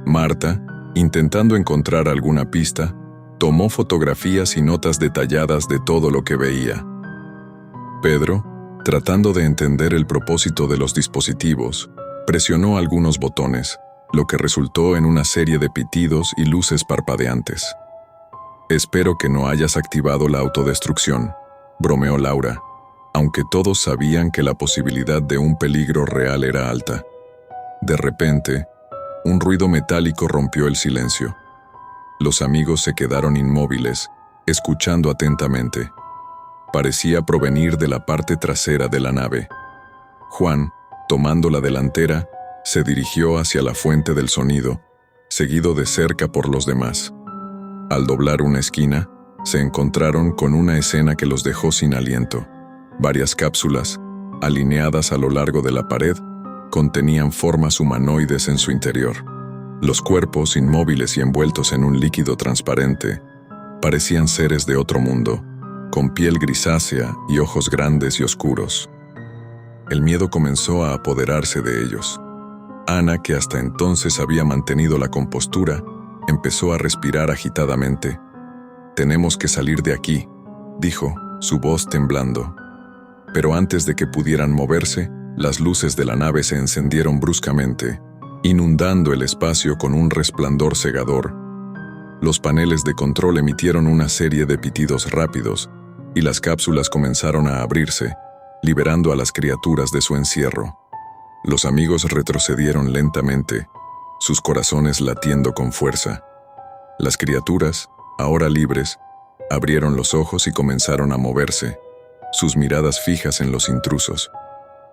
Marta, intentando encontrar alguna pista, tomó fotografías y notas detalladas de todo lo que veía. Pedro, tratando de entender el propósito de los dispositivos, presionó algunos botones, lo que resultó en una serie de pitidos y luces parpadeantes. «Espero que no hayas activado la autodestrucción», bromeó Laura, aunque todos sabían que la posibilidad de un peligro real era alta. De repente, un ruido metálico rompió el silencio. Los amigos se quedaron inmóviles, escuchando atentamente. Parecía provenir de la parte trasera de la nave. Juan, tomando la delantera, se dirigió hacia la fuente del sonido, seguido de cerca por los demás. Al doblar una esquina, se encontraron con una escena que los dejó sin aliento. Varias cápsulas, alineadas a lo largo de la pared, contenían formas humanoides en su interior. Los cuerpos, inmóviles y envueltos en un líquido transparente, parecían seres de otro mundo, con piel grisácea y ojos grandes y oscuros. El miedo comenzó a apoderarse de ellos. Ana, que hasta entonces había mantenido la compostura, empezó a respirar agitadamente. «Tenemos que salir de aquí», dijo, su voz temblando. Pero antes de que pudieran moverse, las luces de la nave se encendieron bruscamente, inundando el espacio con un resplandor cegador. Los paneles de control emitieron una serie de pitidos rápidos, y las cápsulas comenzaron a abrirse, liberando a las criaturas de su encierro. Los amigos retrocedieron lentamente, sus corazones latiendo con fuerza. Las criaturas, ahora libres, abrieron los ojos y comenzaron a moverse, sus miradas fijas en los intrusos.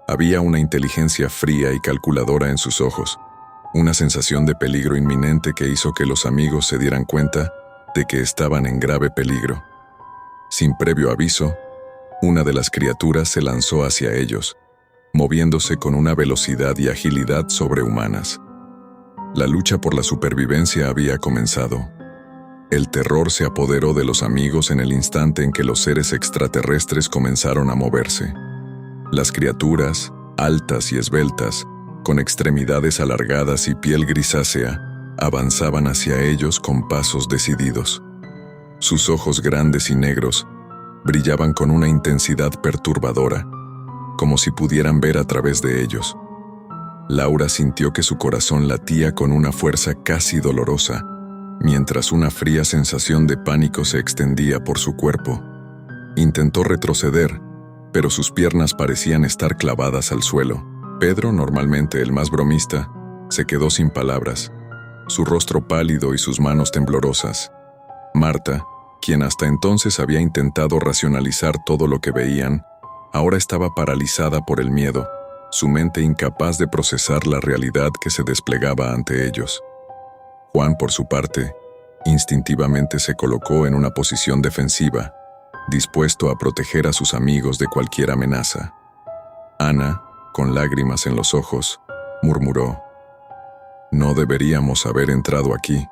Había una inteligencia fría y calculadora en sus ojos, una sensación de peligro inminente que hizo que los amigos se dieran cuenta de que estaban en grave peligro. Sin previo aviso, una de las criaturas se lanzó hacia ellos, moviéndose con una velocidad y agilidad sobrehumanas. La lucha por la supervivencia había comenzado. El terror se apoderó de los amigos en el instante en que los seres extraterrestres comenzaron a moverse. Las criaturas, altas y esbeltas, con extremidades alargadas y piel grisácea, avanzaban hacia ellos con pasos decididos. Sus ojos grandes y negros brillaban con una intensidad perturbadora, como si pudieran ver a través de ellos. Laura sintió que su corazón latía con una fuerza casi dolorosa, mientras una fría sensación de pánico se extendía por su cuerpo. Intentó retroceder, pero sus piernas parecían estar clavadas al suelo. Pedro, normalmente el más bromista, se quedó sin palabras, su rostro pálido y sus manos temblorosas. Marta, quien hasta entonces había intentado racionalizar todo lo que veían, ahora estaba paralizada por el miedo, su mente incapaz de procesar la realidad que se desplegaba ante ellos. Juan, por su parte, instintivamente se colocó en una posición defensiva, dispuesto a proteger a sus amigos de cualquier amenaza. Ana, con lágrimas en los ojos, murmuró: «No deberíamos haber entrado aquí.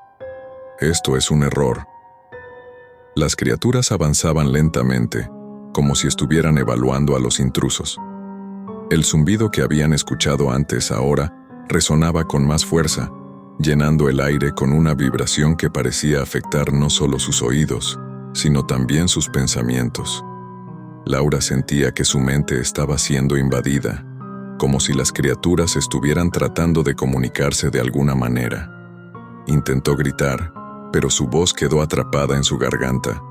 Esto es un error». Las criaturas avanzaban lentamente, como si estuvieran evaluando a los intrusos. El zumbido que habían escuchado antes ahora resonaba con más fuerza, llenando el aire con una vibración que parecía afectar no solo sus oídos, sino también sus pensamientos. Laura sentía que su mente estaba siendo invadida, como si las criaturas estuvieran tratando de comunicarse de alguna manera. Intentó gritar, pero su voz quedó atrapada en su garganta.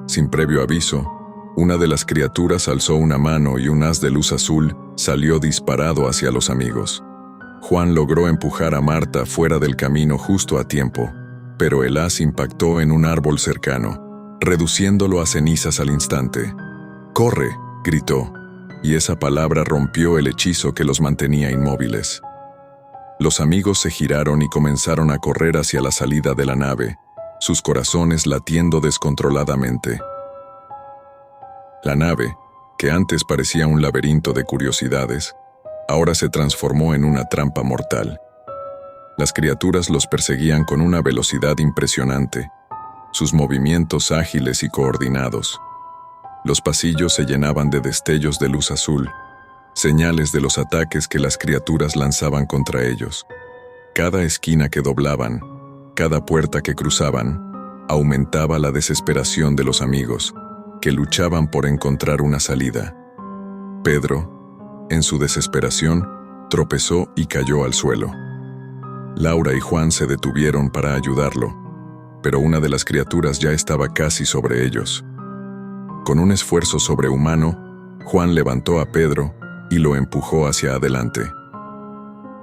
Sin previo aviso, una de las criaturas alzó una mano y un haz de luz azul salió disparado hacia los amigos. Juan logró empujar a Marta fuera del camino justo a tiempo, pero el haz impactó en un árbol cercano, reduciéndolo a cenizas al instante. «¡Corre!», gritó, y esa palabra rompió el hechizo que los mantenía inmóviles. Los amigos se giraron y comenzaron a correr hacia la salida de la nave, sus corazones latiendo descontroladamente. La nave, que antes parecía un laberinto de curiosidades, ahora se transformó en una trampa mortal. Las criaturas los perseguían con una velocidad impresionante, sus movimientos ágiles y coordinados. Los pasillos se llenaban de destellos de luz azul, señales de los ataques que las criaturas lanzaban contra ellos. Cada esquina que doblaban, cada puerta que cruzaban, aumentaba la desesperación de los amigos, que luchaban por encontrar una salida. Pedro, en su desesperación, tropezó y cayó al suelo. Laura y Juan se detuvieron para ayudarlo, pero una de las criaturas ya estaba casi sobre ellos. Con un esfuerzo sobrehumano, Juan levantó a Pedro y lo empujó hacia adelante.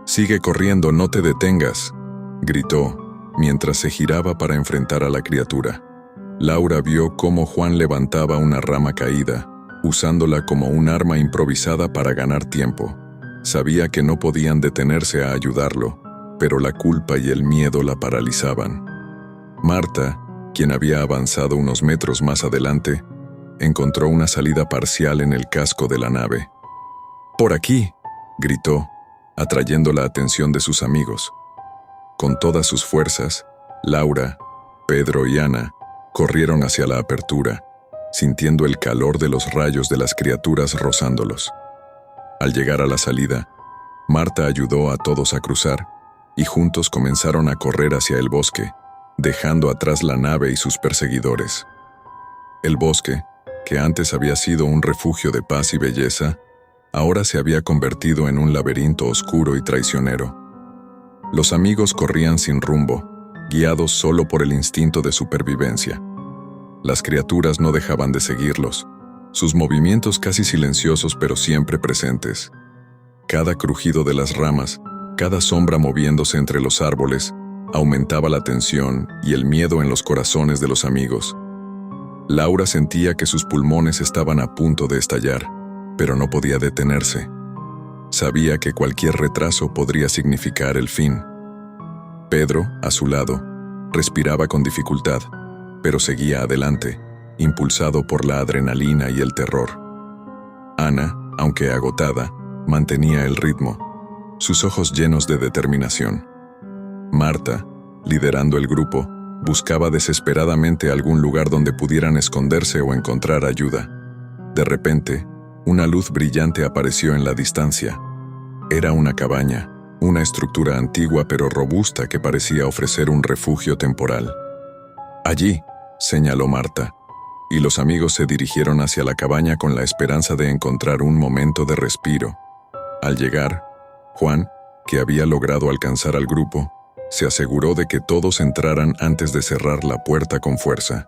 «Sigue corriendo, no te detengas», gritó, mientras se giraba para enfrentar a la criatura. Laura vio cómo Juan levantaba una rama caída, usándola como un arma improvisada para ganar tiempo. Sabía que no podían detenerse a ayudarlo, pero la culpa y el miedo la paralizaban. Marta, quien había avanzado unos metros más adelante, encontró una salida parcial en el casco de la nave. «¡Por aquí!», gritó, atrayendo la atención de sus amigos. Con todas sus fuerzas, Laura, Pedro y Ana corrieron hacia la apertura, sintiendo el calor de los rayos de las criaturas rozándolos. Al llegar a la salida, Marta ayudó a todos a cruzar, y juntos comenzaron a correr hacia el bosque, dejando atrás la nave y sus perseguidores. El bosque, que antes había sido un refugio de paz y belleza, ahora se había convertido en un laberinto oscuro y traicionero. Los amigos corrían sin rumbo, guiados solo por el instinto de supervivencia. Las criaturas no dejaban de seguirlos, sus movimientos casi silenciosos pero siempre presentes. Cada crujido de las ramas, cada sombra moviéndose entre los árboles, aumentaba la tensión y el miedo en los corazones de los amigos. Laura sentía que sus pulmones estaban a punto de estallar, pero no podía detenerse. Sabía que cualquier retraso podría significar el fin. Pedro, a su lado, respiraba con dificultad, pero seguía adelante, impulsado por la adrenalina y el terror. Ana, aunque agotada, mantenía el ritmo, sus ojos llenos de determinación. Marta, liderando el grupo, buscaba desesperadamente algún lugar donde pudieran esconderse o encontrar ayuda. De repente, una luz brillante apareció en la distancia. Era una cabaña, una estructura antigua pero robusta que parecía ofrecer un refugio temporal. «Allí», señaló Marta, y los amigos se dirigieron hacia la cabaña con la esperanza de encontrar un momento de respiro. Al llegar, Juan, que había logrado alcanzar al grupo, se aseguró de que todos entraran antes de cerrar la puerta con fuerza.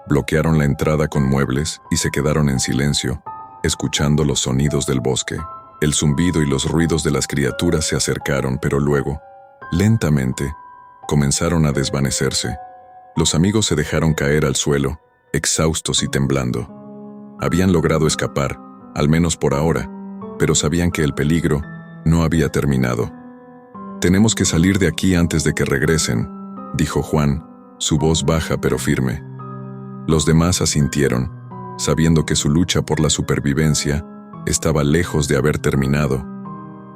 Bloquearon la entrada con muebles y se quedaron en silencio, escuchando los sonidos del bosque. El zumbido y los ruidos de las criaturas se acercaron, pero luego, lentamente, comenzaron a desvanecerse. Los amigos se dejaron caer al suelo, exhaustos y temblando. Habían logrado escapar, al menos por ahora, pero sabían que el peligro no había terminado. «Tenemos que salir de aquí antes de que regresen», dijo Juan, su voz baja pero firme. Los demás asintieron, sabiendo que su lucha por la supervivencia estaba lejos de haber terminado.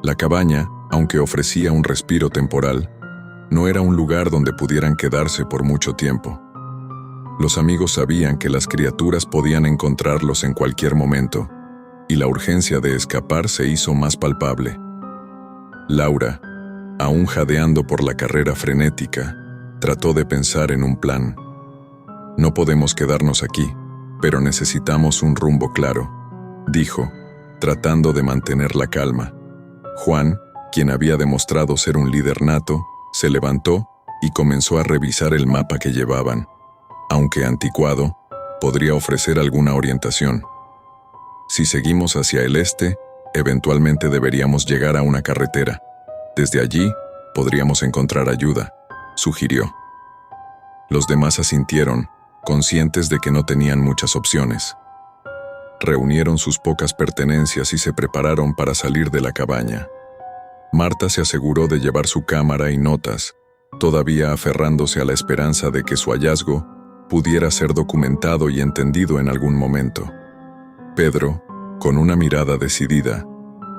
La cabaña, aunque ofrecía un respiro temporal, no era un lugar donde pudieran quedarse por mucho tiempo. Los amigos sabían que las criaturas podían encontrarlos en cualquier momento, y la urgencia de escapar se hizo más palpable. Laura, aún jadeando por la carrera frenética, trató de pensar en un plan. «No podemos quedarnos aquí, pero necesitamos un rumbo claro», dijo, tratando de mantener la calma. Juan, quien había demostrado ser un líder nato, se levantó y comenzó a revisar el mapa que llevaban. Aunque anticuado, podría ofrecer alguna orientación. «Si seguimos hacia el este, eventualmente deberíamos llegar a una carretera. Desde allí, podríamos encontrar ayuda», sugirió. Los demás asintieron, conscientes de que no tenían muchas opciones. Reunieron sus pocas pertenencias y se prepararon para salir de la cabaña. Marta se aseguró de llevar su cámara y notas, todavía aferrándose a la esperanza de que su hallazgo pudiera ser documentado y entendido en algún momento. Pedro, con una mirada decidida,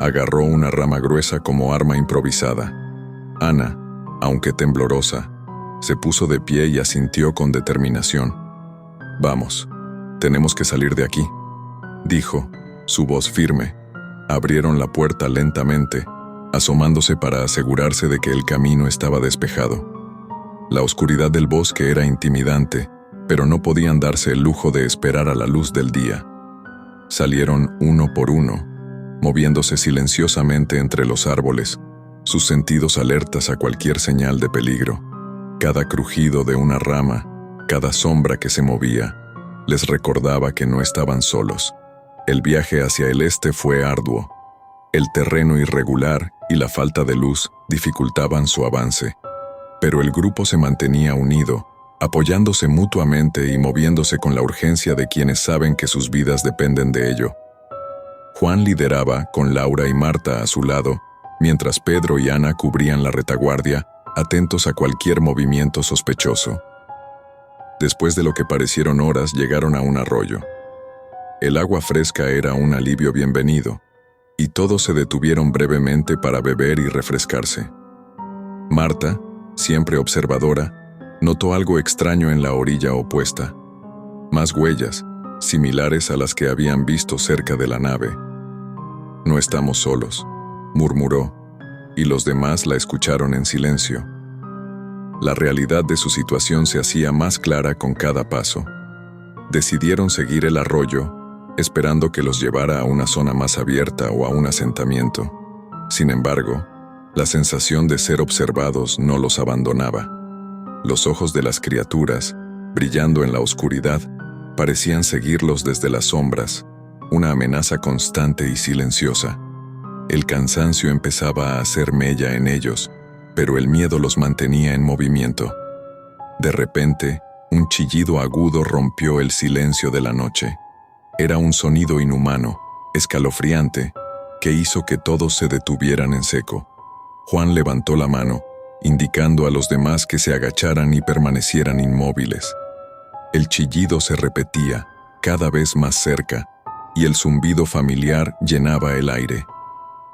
agarró una rama gruesa como arma improvisada. Ana, aunque temblorosa, se puso de pie y asintió con determinación. «Vamos, tenemos que salir de aquí», dijo, su voz firme. Abrieron la puerta lentamente, asomándose para asegurarse de que el camino estaba despejado. La oscuridad del bosque era intimidante, pero no podían darse el lujo de esperar a la luz del día. Salieron uno por uno, moviéndose silenciosamente entre los árboles, sus sentidos alertas a cualquier señal de peligro. Cada crujido de una rama, cada sombra que se movía, les recordaba que no estaban solos. El viaje hacia el este fue arduo. El terreno irregular y la falta de luz dificultaban su avance, pero el grupo se mantenía unido, apoyándose mutuamente y moviéndose con la urgencia de quienes saben que sus vidas dependen de ello. Juan lideraba, con Laura y Marta a su lado, mientras Pedro y Ana cubrían la retaguardia, atentos a cualquier movimiento sospechoso. Después de lo que parecieron horas, llegaron a un arroyo. El agua fresca era un alivio bienvenido, y todos se detuvieron brevemente para beber y refrescarse. Marta, siempre observadora, notó algo extraño en la orilla opuesta. Más huellas, similares a las que habían visto cerca de la nave. «No estamos solos», murmuró, y los demás la escucharon en silencio. La realidad de su situación se hacía más clara con cada paso. Decidieron seguir el arroyo, esperando que los llevara a una zona más abierta o a un asentamiento. Sin embargo, la sensación de ser observados no los abandonaba. Los ojos de las criaturas, brillando en la oscuridad, parecían seguirlos desde las sombras, una amenaza constante y silenciosa. El cansancio empezaba a hacer mella en ellos, pero el miedo los mantenía en movimiento. De repente, un chillido agudo rompió el silencio de la noche. Era un sonido inhumano, escalofriante, que hizo que todos se detuvieran en seco. Juan levantó la mano, indicando a los demás que se agacharan y permanecieran inmóviles. El chillido se repetía, cada vez más cerca, y el zumbido familiar llenaba el aire.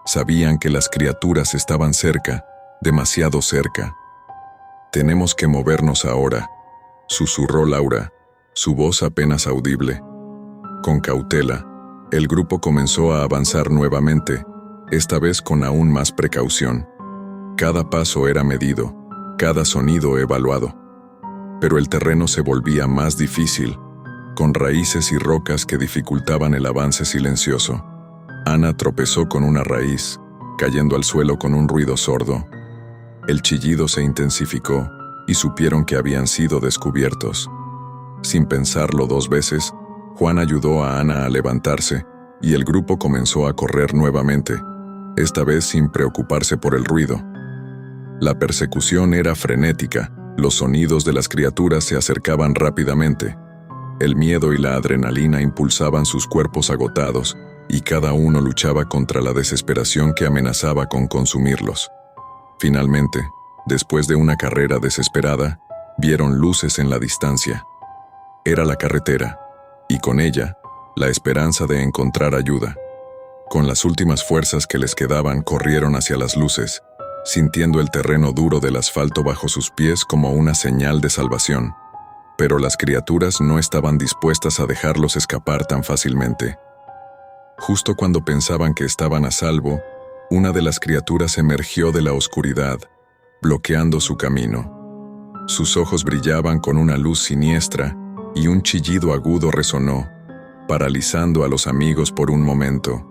Sabían que las criaturas estaban cerca, demasiado cerca. «Tenemos que movernos ahora», susurró Laura, su voz apenas audible. Con cautela, el grupo comenzó a avanzar nuevamente, esta vez con aún más precaución. Cada paso era medido, cada sonido evaluado. Pero el terreno se volvía más difícil, con raíces y rocas que dificultaban el avance silencioso. Ana tropezó con una raíz, cayendo al suelo con un ruido sordo. El chillido se intensificó y supieron que habían sido descubiertos. Sin pensarlo 2 veces, Juan ayudó a Ana a levantarse y el grupo comenzó a correr nuevamente, esta vez sin preocuparse por el ruido. La persecución era frenética, los sonidos de las criaturas se acercaban rápidamente. El miedo y la adrenalina impulsaban sus cuerpos agotados y cada uno luchaba contra la desesperación que amenazaba con consumirlos. Finalmente, después de una carrera desesperada, vieron luces en la distancia. Era la carretera, y con ella, la esperanza de encontrar ayuda. Con las últimas fuerzas que les quedaban, corrieron hacia las luces, sintiendo el terreno duro del asfalto bajo sus pies como una señal de salvación. Pero las criaturas no estaban dispuestas a dejarlos escapar tan fácilmente. Justo cuando pensaban que estaban a salvo, una de las criaturas emergió de la oscuridad, bloqueando su camino. Sus ojos brillaban con una luz siniestra y un chillido agudo resonó, paralizando a los amigos por un momento.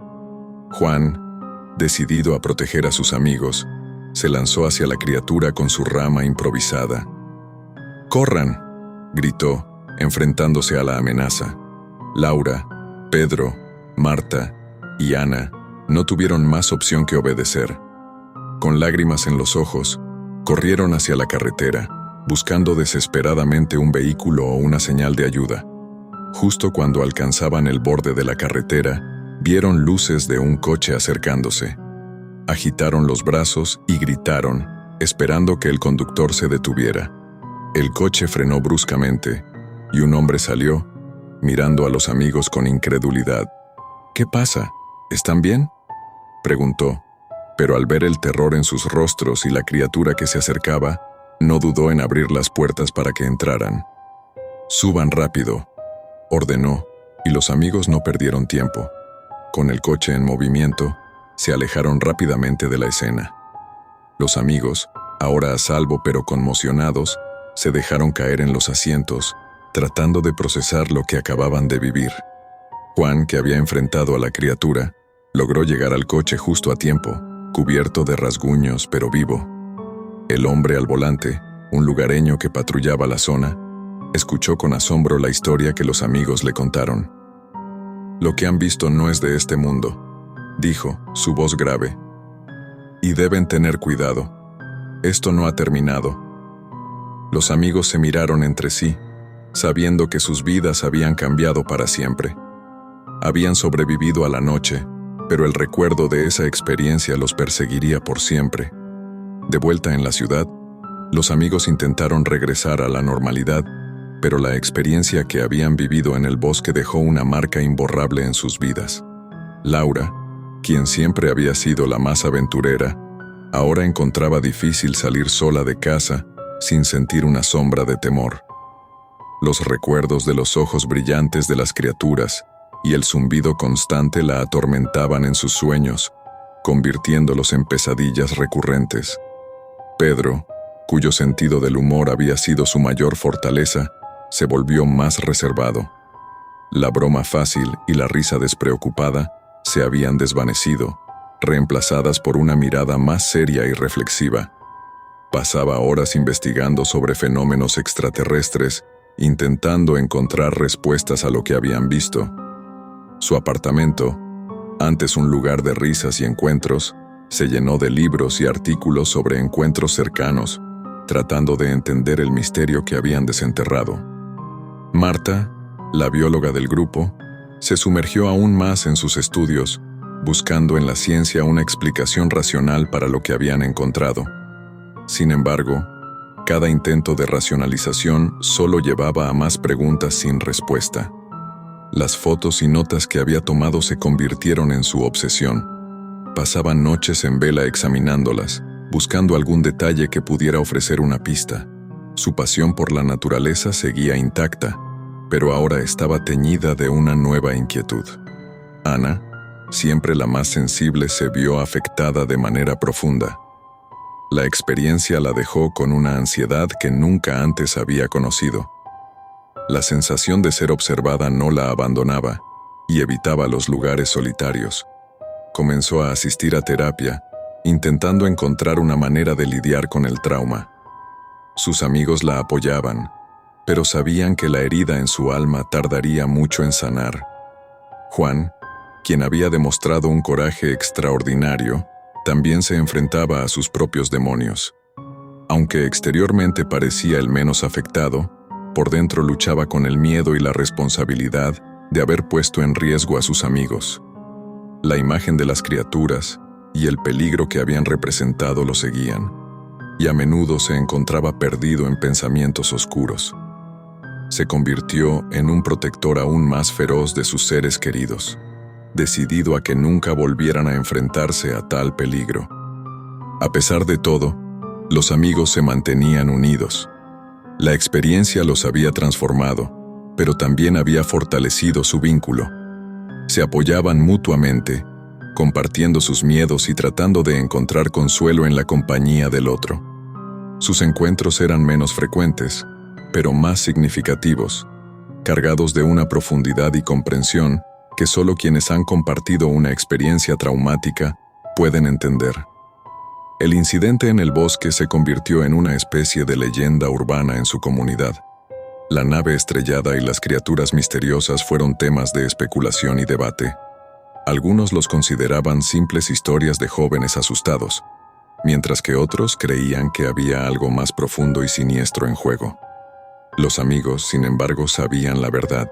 Juan, decidido a proteger a sus amigos, se lanzó hacia la criatura con su rama improvisada. ¡Corran!, gritó, enfrentándose a la amenaza. Laura, Pedro, Marta y Ana no tuvieron más opción que obedecer. Con lágrimas en los ojos, corrieron hacia la carretera, buscando desesperadamente un vehículo o una señal de ayuda. Justo cuando alcanzaban el borde de la carretera, vieron luces de un coche acercándose. Agitaron los brazos y gritaron, esperando que el conductor se detuviera. El coche frenó bruscamente, y un hombre salió, mirando a los amigos con incredulidad. «¿Qué pasa? ¿Están bien?», preguntó, pero al ver el terror en sus rostros y la criatura que se acercaba, no dudó en abrir las puertas para que entraran. «Suban rápido», ordenó, y los amigos no perdieron tiempo. Con el coche en movimiento, se alejaron rápidamente de la escena. Los amigos, ahora a salvo pero conmocionados, se dejaron caer en los asientos, tratando de procesar lo que acababan de vivir. Juan, que había enfrentado a la criatura, logró llegar al coche justo a tiempo, cubierto de rasguños pero vivo. El hombre al volante, un lugareño que patrullaba la zona, escuchó con asombro la historia que los amigos le contaron. «Lo que han visto no es de este mundo», dijo, su voz grave. «Y deben tener cuidado. Esto no ha terminado». Los amigos se miraron entre sí, sabiendo que sus vidas habían cambiado para siempre. Habían sobrevivido a la noche, pero el recuerdo de esa experiencia los perseguiría por siempre. De vuelta en la ciudad, los amigos intentaron regresar a la normalidad, pero la experiencia que habían vivido en el bosque dejó una marca imborrable en sus vidas. Laura, quien siempre había sido la más aventurera, ahora encontraba difícil salir sola de casa sin sentir una sombra de temor. Los recuerdos de los ojos brillantes de las criaturas y el zumbido constante la atormentaban en sus sueños, convirtiéndolos en pesadillas recurrentes. Pedro, cuyo sentido del humor había sido su mayor fortaleza, se volvió más reservado. La broma fácil y la risa despreocupada se habían desvanecido, reemplazadas por una mirada más seria y reflexiva. Pasaba horas investigando sobre fenómenos extraterrestres, intentando encontrar respuestas a lo que habían visto. Su apartamento, antes un lugar de risas y encuentros, se llenó de libros y artículos sobre encuentros cercanos, tratando de entender el misterio que habían desenterrado. Marta, la bióloga del grupo, se sumergió aún más en sus estudios, buscando en la ciencia una explicación racional para lo que habían encontrado. Sin embargo, cada intento de racionalización solo llevaba a más preguntas sin respuesta. Las fotos y notas que había tomado se convirtieron en su obsesión. Pasaban noches en vela examinándolas, buscando algún detalle que pudiera ofrecer una pista. Su pasión por la naturaleza seguía intacta, pero ahora estaba teñida de una nueva inquietud. Ana, siempre la más sensible, se vio afectada de manera profunda. La experiencia la dejó con una ansiedad que nunca antes había conocido. La sensación de ser observada no la abandonaba y evitaba los lugares solitarios. Comenzó a asistir a terapia, intentando encontrar una manera de lidiar con el trauma. Sus amigos la apoyaban, pero sabían que la herida en su alma tardaría mucho en sanar. Juan, quien había demostrado un coraje extraordinario, también se enfrentaba a sus propios demonios. Aunque exteriormente parecía el menos afectado, por dentro luchaba con el miedo y la responsabilidad de haber puesto en riesgo a sus amigos. La imagen de las criaturas y el peligro que habían representado lo seguían, y a menudo se encontraba perdido en pensamientos oscuros. Se convirtió en un protector aún más feroz de sus seres queridos, decidido a que nunca volvieran a enfrentarse a tal peligro. A pesar de todo, los amigos se mantenían unidos. La experiencia los había transformado, pero también había fortalecido su vínculo. Se apoyaban mutuamente, compartiendo sus miedos y tratando de encontrar consuelo en la compañía del otro. Sus encuentros eran menos frecuentes, pero más significativos, cargados de una profundidad y comprensión que solo quienes han compartido una experiencia traumática pueden entender. El incidente en el bosque se convirtió en una especie de leyenda urbana en su comunidad. La nave estrellada y las criaturas misteriosas fueron temas de especulación y debate. Algunos los consideraban simples historias de jóvenes asustados, mientras que otros creían que había algo más profundo y siniestro en juego. Los amigos, sin embargo, sabían la verdad.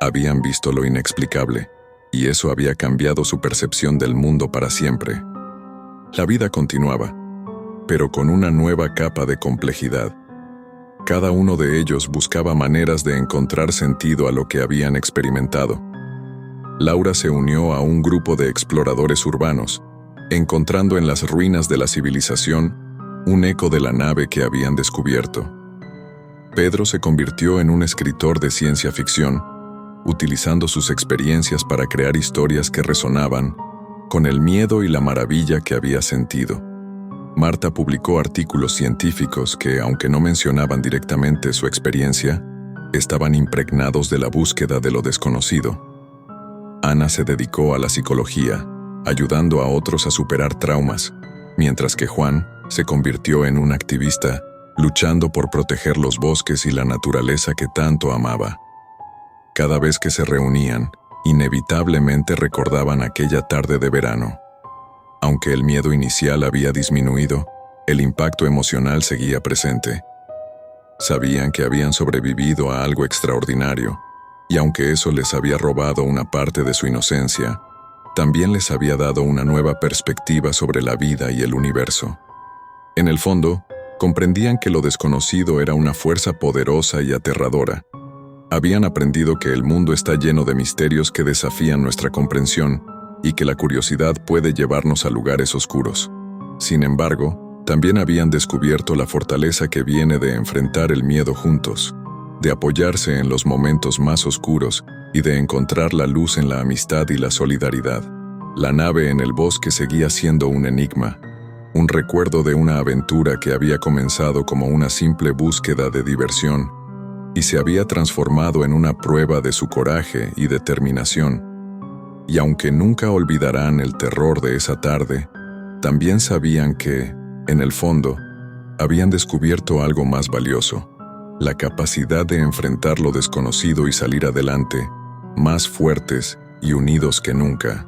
Habían visto lo inexplicable, y eso había cambiado su percepción del mundo para siempre. La vida continuaba, pero con una nueva capa de complejidad. Cada uno de ellos buscaba maneras de encontrar sentido a lo que habían experimentado. Laura se unió a un grupo de exploradores urbanos, encontrando en las ruinas de la civilización un eco de la nave que habían descubierto. Pedro se convirtió en un escritor de ciencia ficción, utilizando sus experiencias para crear historias que resonaban con el miedo y la maravilla que había sentido. Marta publicó artículos científicos que, aunque no mencionaban directamente su experiencia, estaban impregnados de la búsqueda de lo desconocido. Ana se dedicó a la psicología, ayudando a otros a superar traumas, mientras que Juan se convirtió en un activista, luchando por proteger los bosques y la naturaleza que tanto amaba. Cada vez que se reunían, inevitablemente recordaban aquella tarde de verano. Aunque el miedo inicial había disminuido, el impacto emocional seguía presente. Sabían que habían sobrevivido a algo extraordinario, y aunque eso les había robado una parte de su inocencia, también les había dado una nueva perspectiva sobre la vida y el universo. En el fondo, comprendían que lo desconocido era una fuerza poderosa y aterradora. Habían aprendido que el mundo está lleno de misterios que desafían nuestra comprensión y que la curiosidad puede llevarnos a lugares oscuros. Sin embargo, también habían descubierto la fortaleza que viene de enfrentar el miedo juntos, de apoyarse en los momentos más oscuros y de encontrar la luz en la amistad y la solidaridad. La nave en el bosque seguía siendo un enigma, un recuerdo de una aventura que había comenzado como una simple búsqueda de diversión y se había transformado en una prueba de su coraje y determinación. Y aunque nunca olvidarán el terror de esa tarde, también sabían que, en el fondo, habían descubierto algo más valioso: la capacidad de enfrentar lo desconocido y salir adelante, más fuertes y unidos que nunca.